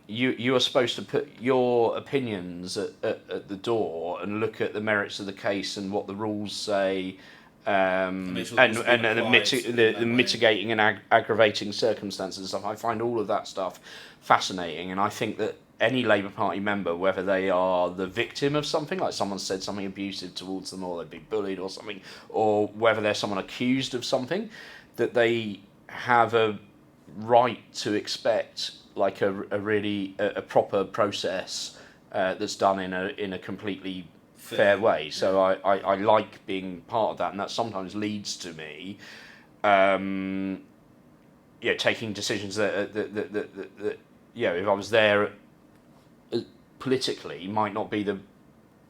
you are supposed to put your opinions at the door and look at the merits of the case and what the rules say, and the mitigating and aggravating circumstances and stuff. I find all of that stuff fascinating, and I think that any Labour Party member, whether they are the victim of something, like someone said something abusive towards them, or they've been bullied or something, or whether they're someone accused of something, that they have a right to expect like a really proper process that's done in a completely fair way. So I like being part of that, and that sometimes leads to me taking decisions that if I was there politically might not be the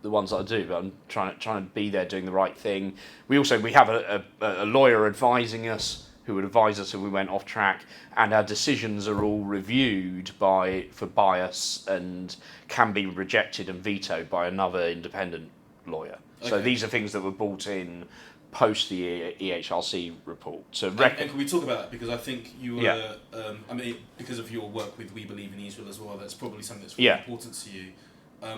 ones that I do, but I'm trying to be there doing the right thing. We have a lawyer advising us, who would advise us if we went off track, and our decisions are all reviewed for bias and can be rejected and vetoed by another independent lawyer. Okay. So these are things that were brought in post the EHRC report. And can we talk about that? Because I think you were, because of your work with We Believe in Israel as well, that's probably something that's really important to you. I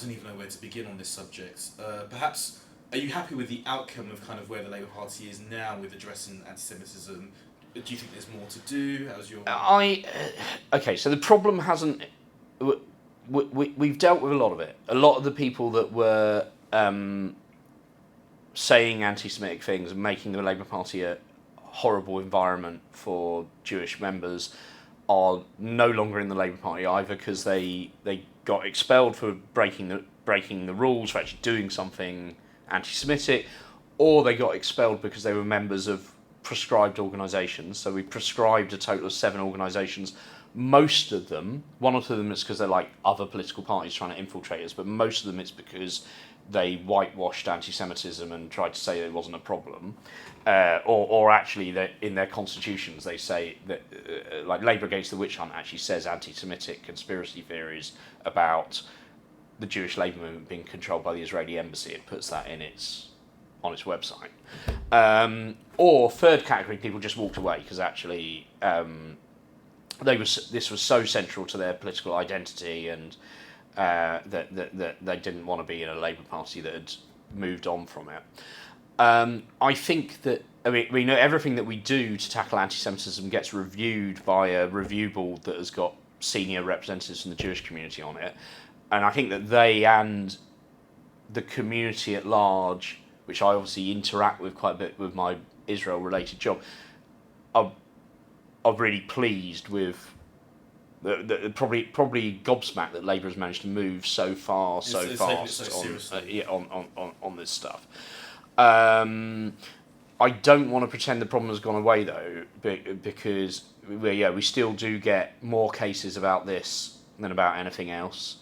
don't even know where to begin on this subject. Perhaps, are you happy with the outcome of kind of where the Labour Party is now with addressing anti-Semitism? Do you think there's more to do? How's your... Okay, so the problem hasn't... We've dealt with a lot of it. A lot of the people that were saying anti-Semitic things and making the Labour Party a horrible environment for Jewish members are no longer in the Labour Party, either because they got expelled for breaking the rules, for actually doing something anti-Semitic, or they got expelled because they were members of prescribed organisations. So we prescribed a total of 7 organisations. Most of them, one or two of them, it's because they're like other political parties trying to infiltrate us, but most of them it's because they whitewashed anti-Semitism and tried to say it wasn't a problem, or actually that in their constitutions they say that, like Labour Against the Witch Hunt actually says anti-Semitic conspiracy theories about the Jewish labour movement being controlled by the Israeli embassy. It puts that on its website. Or third category, people just walked away because actually this was so central to their political identity, and that they didn't want to be in a Labour Party that had moved on from it. I think that, I mean, we know everything that we do to tackle anti-Semitism gets reviewed by a review board that has got senior representatives from the Jewish community on it, and I think that they and the community at large, which I obviously interact with quite a bit with my Israel-related job, are really pleased with probably gobsmacked that Labour has managed to move so fast on this stuff. I don't want to pretend the problem has gone away though, because we still do get more cases about this than about anything else.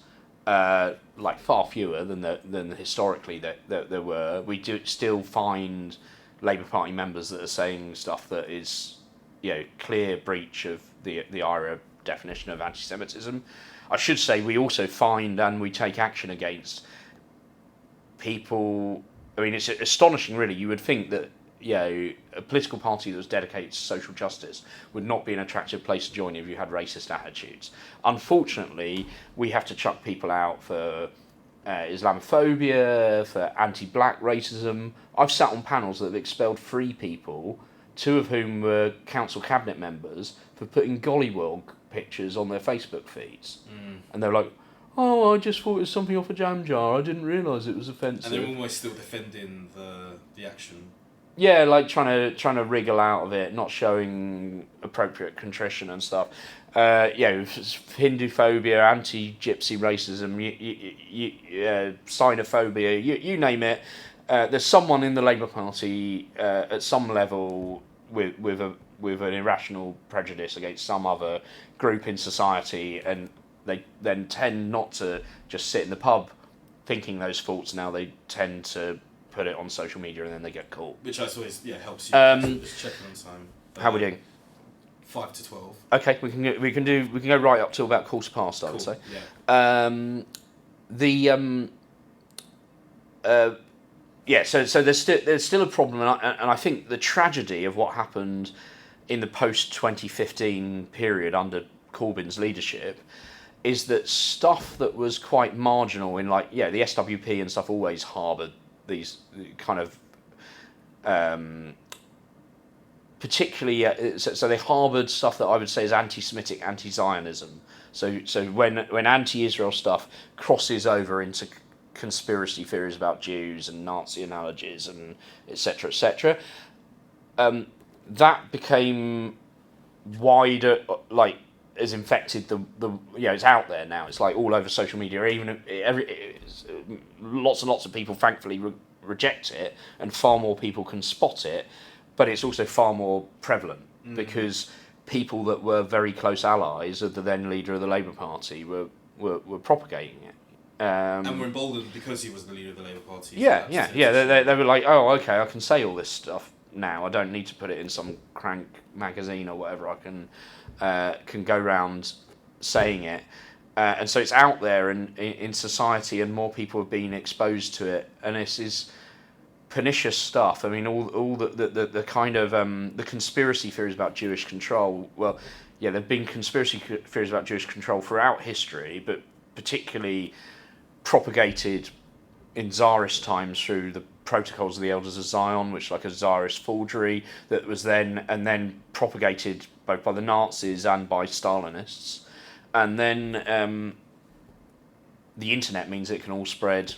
Like far fewer than historically that there were. We do still find Labour Party members that are saying stuff that is, clear breach of the IRA definition of anti-Semitism. I should say we also find and we take action against people. I mean, it's astonishing, really. You would think that a political party that was dedicated to social justice would not be an attractive place to join if you had racist attitudes. Unfortunately, we have to chuck people out for Islamophobia, for anti-black racism. I've sat on panels that have expelled 3 people, 2 of whom were council cabinet members, for putting gollywog pictures on their Facebook feeds. And they're like, oh, I just thought it was something off a jam jar, I didn't realise it was offensive. And they're almost still defending the action. Yeah, like trying to wriggle out of it, not showing appropriate contrition and stuff. Hindu phobia, anti-gypsy racism, xenophobia, you name it. There's someone in the Labour Party at some level with an irrational prejudice against some other group in society, and they then tend not to just sit in the pub thinking those thoughts. Now they tend to put it on social media and then they get caught. Which I always helps you just checking on time. How are we doing? 5 to 12. Okay, we can go right up till about 15:15, I would say. Yeah. So there's still a problem, and I think the tragedy of what happened in the post 2015 period under Corbyn's leadership is that stuff that was quite marginal in the SWP and stuff always harboured these kind of particularly so they harboured stuff that I would say is anti-Semitic, anti-Zionism. So when anti-Israel stuff crosses over into conspiracy theories about Jews and Nazi analogies and etc., that became wider, has infected it's out there now. It's like all over social media. Even lots and lots of people, thankfully, reject it, and far more people can spot it. But it's also far more prevalent because people that were very close allies of the then leader of the Labour Party were propagating it. And were emboldened because he was the leader of the Labour Party. They were like, oh, okay, I can say all this stuff now. I don't need to put it in some crank magazine or whatever. I can go around saying it, and so it's out there in society, and more people have been exposed to it. And this is pernicious stuff. I mean, all the kind of the conspiracy theories about Jewish control. Well, there've been conspiracy theories about Jewish control throughout history, but particularly propagated in Tsarist times through the Protocols of the Elders of Zion, which is like a Tsarist forgery that was then propagated both by the Nazis and by Stalinists, and then the internet means it can all spread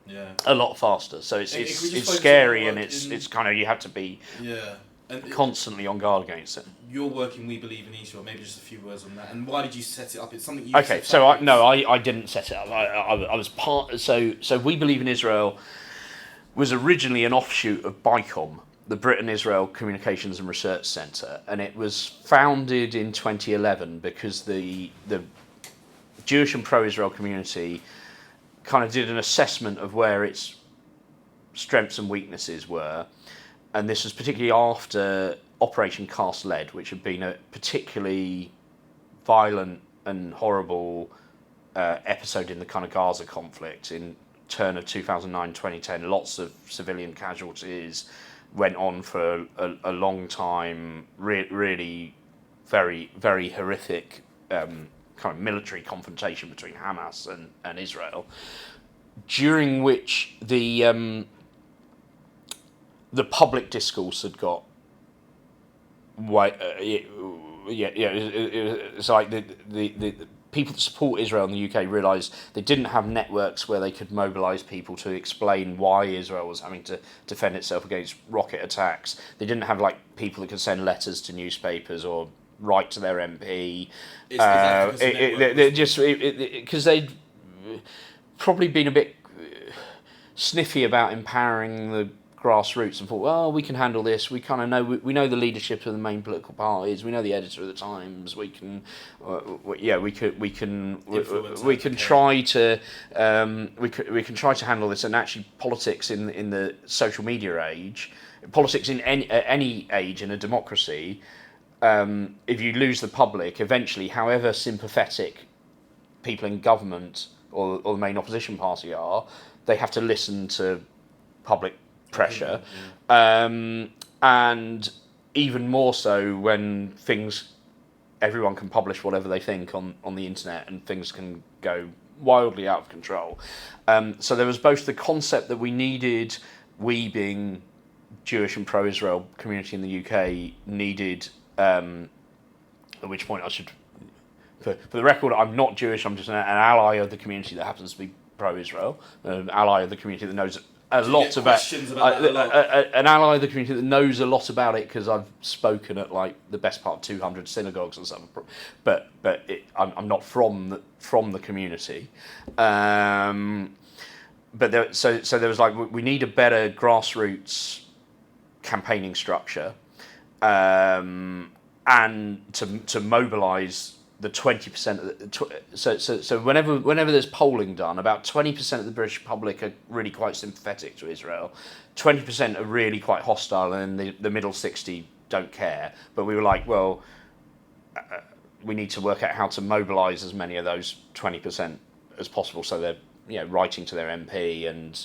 Yeah. a lot faster. So it's If we just focus on scary, your and work it's kind of, you have to be Yeah. And constantly on guard against it. your work in We Believe in Israel, maybe just a few words on that. And why did you set it up? It's something you Okay, set so up. I didn't set it up. I was part. So We Believe in Israel was originally an offshoot of BICOM, the Britain Israel Communications and Research Centre, and it was founded in 2011 because the Jewish and pro-Israel community kind of did an assessment of where its strengths and weaknesses were, and this was particularly after Operation Cast Lead, which had been a particularly violent and horrible episode in the kind of Gaza conflict in turn of 2009-2010. Lots of civilian casualties, went on for a long time, really very, very horrific kind of military confrontation between Hamas and Israel, during which the public discourse had got it's like the people that support Israel in the UK realised they didn't have networks where they could mobilise people to explain why Israel was having to defend itself against rocket attacks. They didn't have like people that could send letters to newspapers or write to their MP. Because they'd probably been a bit sniffy about empowering the grassroots and thought, well, we can handle this. We kind of know we know the leadership of the main political parties. We know the editor of the Times. We can, we can try to handle this. And actually, politics in the social media age, politics in any age in a democracy, if you lose the public, eventually, however sympathetic people in government or the main opposition party are, they have to listen to public pressure, and even more so when everyone can publish whatever they think on the internet, and things can go wildly out of control. So there was both the concept that we needed, we being Jewish and pro-Israel community in the UK, needed, at which point I should, for the record, I'm not Jewish, I'm just an ally of the community that happens to be pro-Israel, an ally of the community that knows an ally of the community that knows a lot about it, because I've spoken at like the best part of 200 synagogues and stuff. But I'm not from the community. But there was like, we need a better grassroots campaigning structure, and to mobilise the 20%. So whenever there's polling done, about 20% of the British public are really quite sympathetic to Israel, 20% are really quite hostile, and the middle 60 don't care. But we were like, well, we need to work out how to mobilise as many of those 20% as possible, so they're writing to their MP and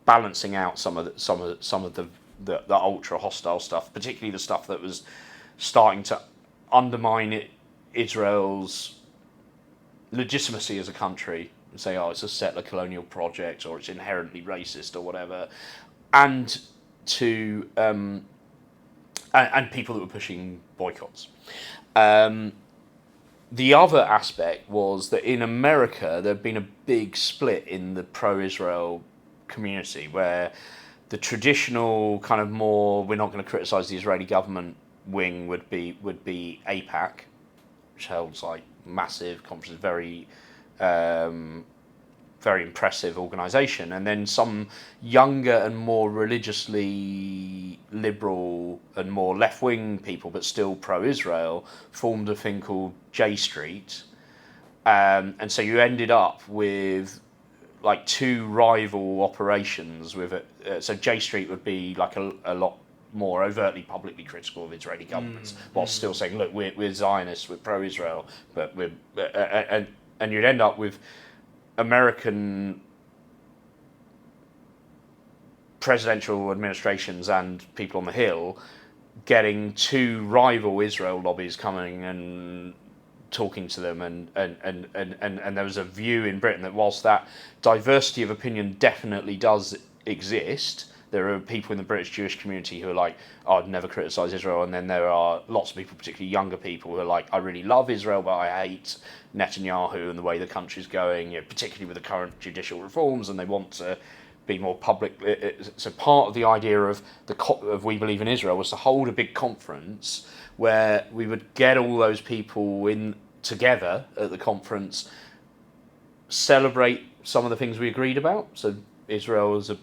balancing out some of the ultra hostile stuff, particularly the stuff that was starting to undermine Israel's legitimacy as a country, and say, oh, it's a settler colonial project, or it's inherently racist, or whatever, and to and people that were pushing boycotts. The other aspect was that in America there'd been a big split in the pro-Israel community, where the traditional kind of more, we're not going to criticise the Israeli government wing would be AIPAC, which holds like massive conferences, very impressive organisation, and then some younger and more religiously liberal and more left-wing people, but still pro-Israel, formed a thing called J Street, and so you ended up with like two rival operations with it. So J Street would be like a lot more overtly publicly critical of Israeli governments, while still saying, look, we're Zionists, we're pro-Israel, but we're and you'd end up with American presidential administrations and people on the Hill getting two rival Israel lobbies coming and talking to them, and there was a view in Britain that whilst that diversity of opinion definitely does exist, there are people in the British Jewish community who are like, oh, I'd never criticise Israel, and then there are lots of people, particularly younger people, who are like, I really love Israel, but I hate Netanyahu and the way the country's going, particularly with the current judicial reforms, and they want to be more public. So part of the idea of of We Believe in Israel was to hold a big conference where we would get all those people in together at the conference, celebrate some of the things we agreed about. So Israel as a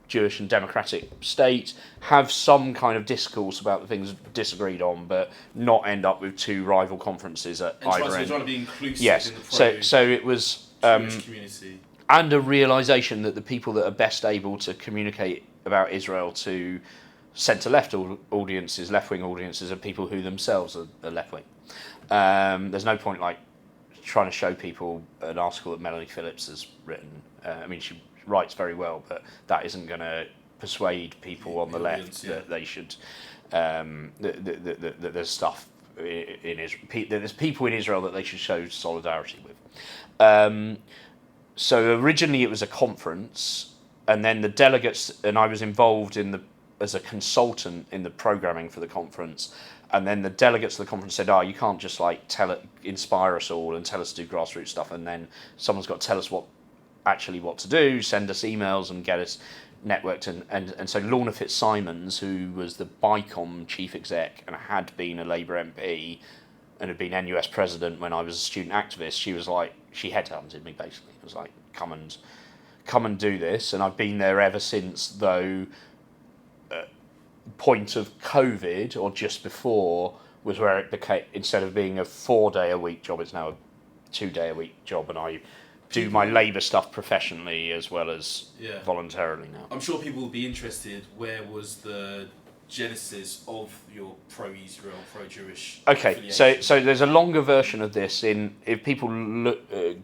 Jewish and democratic state, have some kind of discourse about the things disagreed on, but not end up with two rival conferences at either end. Trying to be inclusive yes. in the so it was Jewish community. And a realisation that the people that are best able to communicate about Israel to centre-left audiences, left-wing audiences, are people who themselves are left-wing. There's no point like trying to show people an article that Melanie Phillips has written. I mean, she writes very well, but that isn't going to persuade people on the left that they should that there's stuff in Israel, there's people in Israel that they should show solidarity with. So originally it was a conference, and then the delegates, and I was involved as a consultant in the programming for the conference, and then the delegates of the conference said, you can't just like inspire us all and tell us to do grassroots stuff, and then someone's got to tell us what to do, send us emails and get us networked, and so Lorna Fitzsimons, who was the BICOM chief exec and had been a Labour MP and had been NUS president when I was a student activist, she headhunted me basically. It was like, come and do this, and I've been there ever since, though point of COVID or just before was where it became, instead of being a 4-day-a-week job, it's now a 2-day-a-week job, and I do my Labour stuff professionally as well as voluntarily now. I'm sure people will be interested. Where was the genesis of your pro-Israel, pro-Jewish affiliation? So there's a longer version of this. If people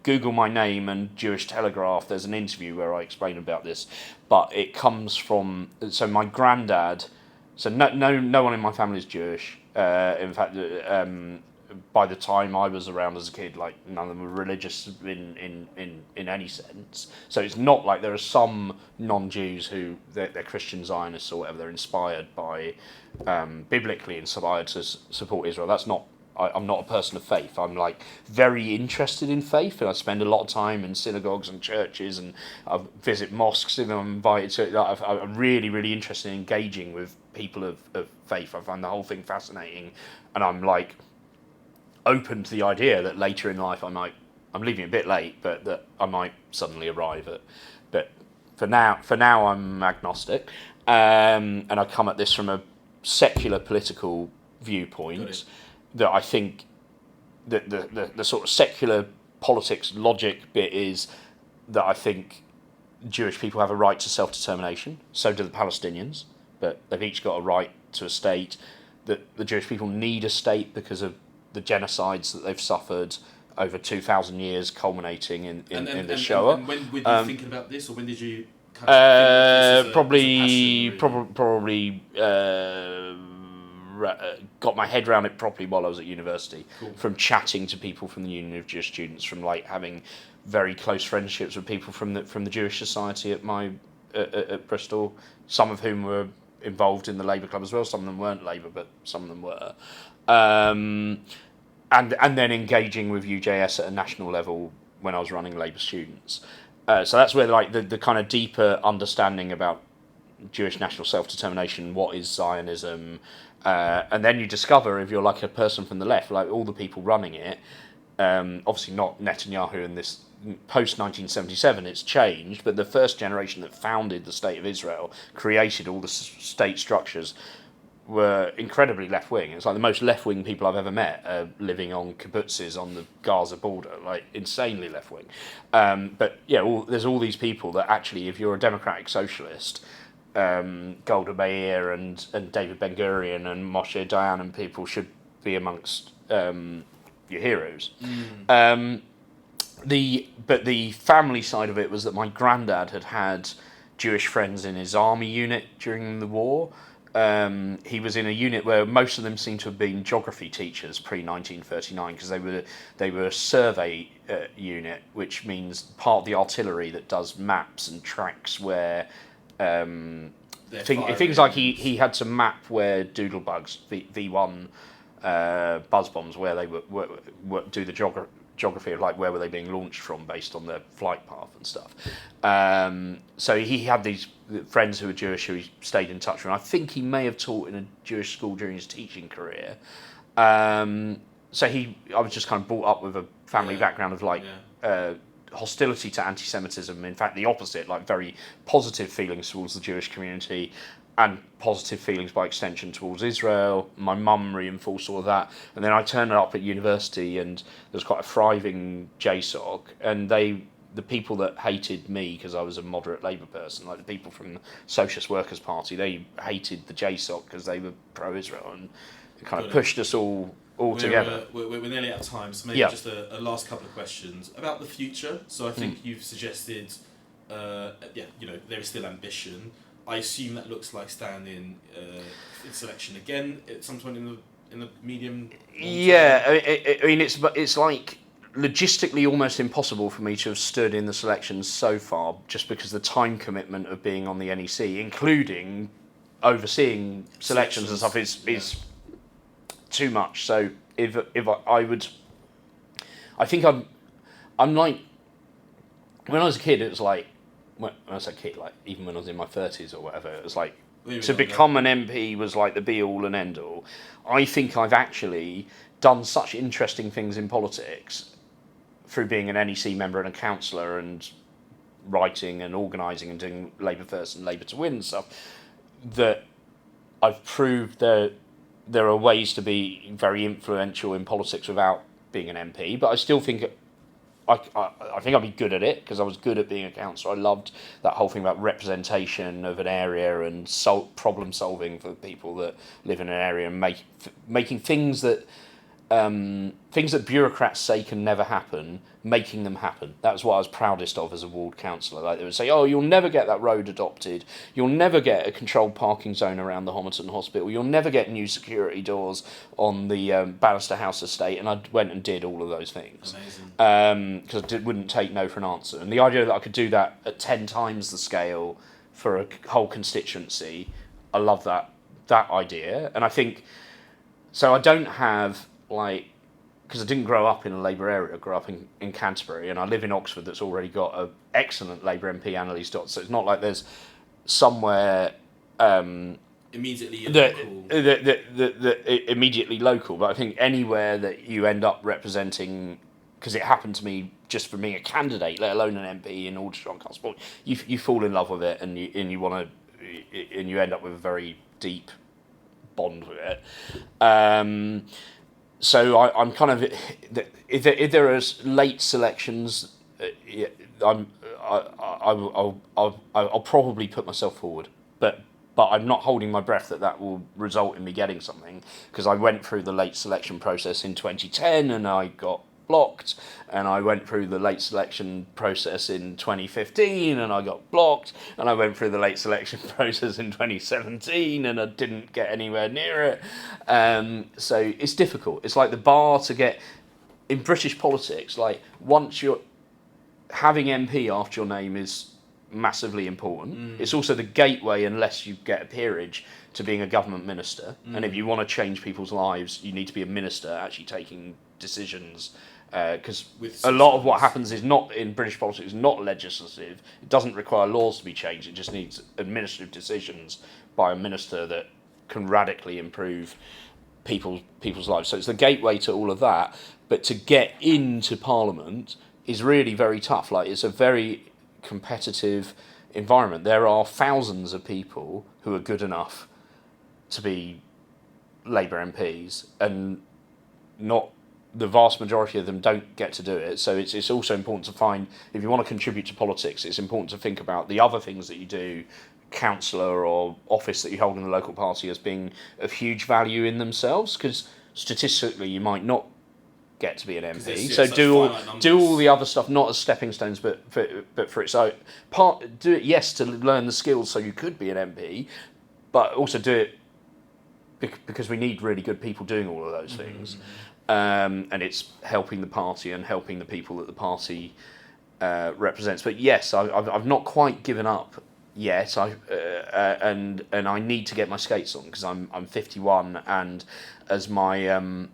Google my name and Jewish Telegraph, there's an interview where I explain about this. But it comes from, so my granddad. So no one in my family is Jewish. In fact, by the time I was around as a kid, like none of them were religious in any sense. So it's not like there are some non-Jews who they're Christian Zionists or whatever. They're inspired by biblically inspired to support Israel. That's not. I'm not a person of faith. I'm like very interested in faith, and I spend a lot of time in synagogues and churches, and I visit mosques if I'm invited to. I'm really, really interested in engaging with people of faith. I find the whole thing fascinating, and I'm like open to the idea that later in life I'm leaving a bit late, but that I might suddenly arrive at. But for now I'm agnostic, and I come at this from a secular political viewpoint. That I think that the sort of secular politics logic bit is that I think Jewish people have a right to self-determination. So do the Palestinians, but they've each got a right to a state. That the Jewish people need a state because of the genocides that they've suffered over 2,000 years, culminating in the Shoah. And when were you thinking about this, or when did you kind of think of this probably got my head around it properly while I was at university. Cool. From chatting to people from the Union of Jewish Students, from like having very close friendships with people from the Jewish Society at Bristol, some of whom were involved in the Labour Club as well. Some of them weren't Labour, but some of them were. And then engaging with UJS at a national level when I was running Labour Students. So that's where like the kind of deeper understanding about Jewish national self-determination, what is Zionism, and then you discover, if you're like a person from the left, like all the people running it, obviously not Netanyahu in this post-1977, it's changed, but the first generation that founded the State of Israel, created all the state structures, were incredibly left-wing. It's like the most left-wing people I've ever met, living on kibbutzes on the Gaza border, like insanely left-wing. But yeah, there's all these people that actually, if you're a democratic socialist, Golda Meir and David Ben-Gurion and Moshe Dayan and people should be amongst your heroes. But the family side of it was that my granddad had Jewish friends in his army unit during the war. He was in a unit where most of them seemed to have been geography teachers pre-1939 because they were a survey unit, which means part of the artillery that does maps and tracks where things like he had to map where doodlebugs V1 buzz bombs, where they do the geography of like where were they being launched from based on their flight path and stuff. So he had these friends who were Jewish who he stayed in touch with. And I think he may have taught in a Jewish school during his teaching career. So I was just kind of brought up with a family background of like hostility to anti-Semitism. In fact, the opposite, like very positive feelings towards the Jewish community and positive feelings by extension towards Israel. My mum reinforced all of that. And then I turned up at university and there was quite a thriving JSOC, and the people that hated me because I was a moderate Labour person, like the people from the Socialist Workers' Party, they hated the JSOC because they were pro-Israel, and it kind of pushed us all together. We're nearly out of time, so maybe just a last couple of questions about the future. So I think you've suggested, there is still ambition. I assume that looks like standing in selection again at some point in the medium. Yeah, I mean it's like logistically almost impossible for me to have stood in the selections so far, just because the time commitment of being on the NEC, including overseeing selections and stuff, is too much. So if I think I'm like, when I was a kid, it was like, when I was a kid, like even when I was in my 30s or whatever, it was like to become an MP was like the be all and end all. I think I've actually done such interesting things in politics through being an NEC member and a councillor and writing and organising and doing Labour First and Labour to Win and stuff, that I've proved that there are ways to be very influential in politics without being an MP, but I still think I think I'd be good at it because I was good at being a councillor. I loved that whole thing about representation of an area and problem solving for people that live in an area and making things that bureaucrats say can never happen, making them happen. That was what I was proudest of as a ward councillor. Like they would say, "Oh, you'll never get that road adopted. You'll never get a controlled parking zone around the Homerton Hospital. You'll never get new security doors on the Bannister House estate." And I went and did all of those things. Amazing. Because I wouldn't take no for an answer. And the idea that I could do that at 10 times the scale for a whole constituency, I love that idea. And I think so. I don't have because I didn't grow up in a Labour area. I grew up in Canterbury, and I live in Oxford that's already got an excellent Labour MP, Annalise Dodds. So it's not like there's somewhere immediately local. Immediately local. But I think anywhere that you end up representing, because it happened to me just from being a candidate, let alone an MP in Aldershot Castle, you fall in love with it, and you want to, and you end up with a very deep bond with it. So I'm kind of, if there are late selections, I'll probably put myself forward, but I'm not holding my breath that will result in me getting something, because I went through the late selection process in 2010 and I got blocked, and I went through the late selection process in 2015 and I got blocked, and I went through the late selection process in 2017 and I didn't get anywhere near it. So it's difficult. It's like the bar to get in British politics, like once you're having MP after your name is massively important. It's also the gateway, unless you get a peerage, to being a government minister. And if you want to change people's lives, you need to be a minister actually taking decisions, because a lot of what happens is not in British politics, not legislative. It doesn't require laws to be changed. It just needs administrative decisions by a minister that can radically improve people's lives. So it's the gateway to all of that. But to get into Parliament is really very tough. Like, it's a very competitive environment. There are thousands of people who are good enough to be Labour MPs, and not the vast majority of them don't get to do it. So it's also important to find, if you want to contribute to politics, it's important to think about the other things that you do, councillor or office that you hold in the local party, as being of huge value in themselves, because statistically you might not get to be an MP. So do all the other stuff not as stepping stones, but for its own part. Do it, yes, to learn the skills so you could be an MP, but also do it because we need really good people doing all of those things. And it's helping the party and helping the people that the party represents. But yes, I've not quite given up yet. And I need to get my skates on, because I'm 51, and as my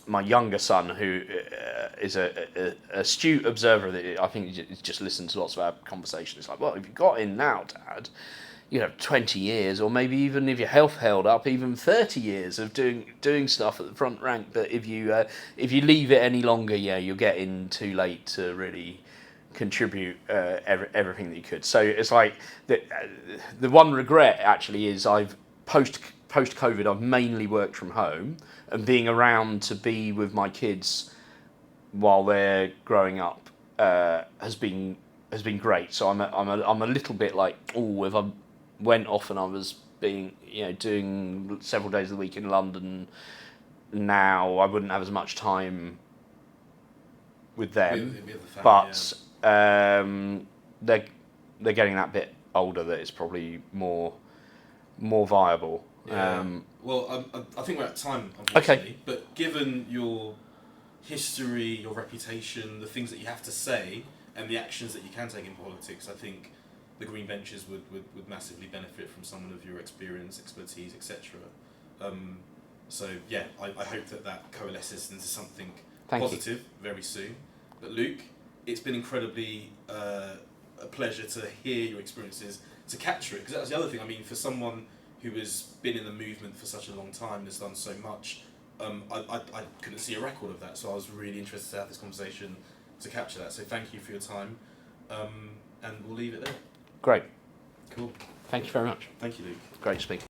my younger son, who is a astute observer, that I think he's just listened to lots of our conversations. It's like, well, if you got in now, Dad, you have 20 years, or maybe even if your health held up, even 30 years of doing stuff at the front rank. But if you leave it any longer, yeah, you'll get in too late to really contribute everything that you could. So it's like the one regret actually is I've post COVID I've mainly worked from home, and being around to be with my kids while they're growing up has been great. So I'm a little bit like, oh, if I went off and I was doing several days of the week in London now, I wouldn't have as much time with them. With the family, but they're getting that bit older that it's probably more viable. Yeah. I think we're at time, unfortunately. Okay. But given your history, your reputation, the things that you have to say, and the actions that you can take in politics, I think the Green Benches would massively benefit from someone of your experience, expertise, etc. So yeah, I hope that coalesces into something positive very soon. But Luke, it's been incredibly a pleasure to hear your experiences, to capture it, because that was the other thing. I mean, for someone who has been in the movement for such a long time, has done so much, I couldn't see a record of that, so I was really interested to have this conversation to capture that. So thank you for your time, and we'll leave it there. Great. Cool. Thank you very much. Thank you, Luke. Great to speak.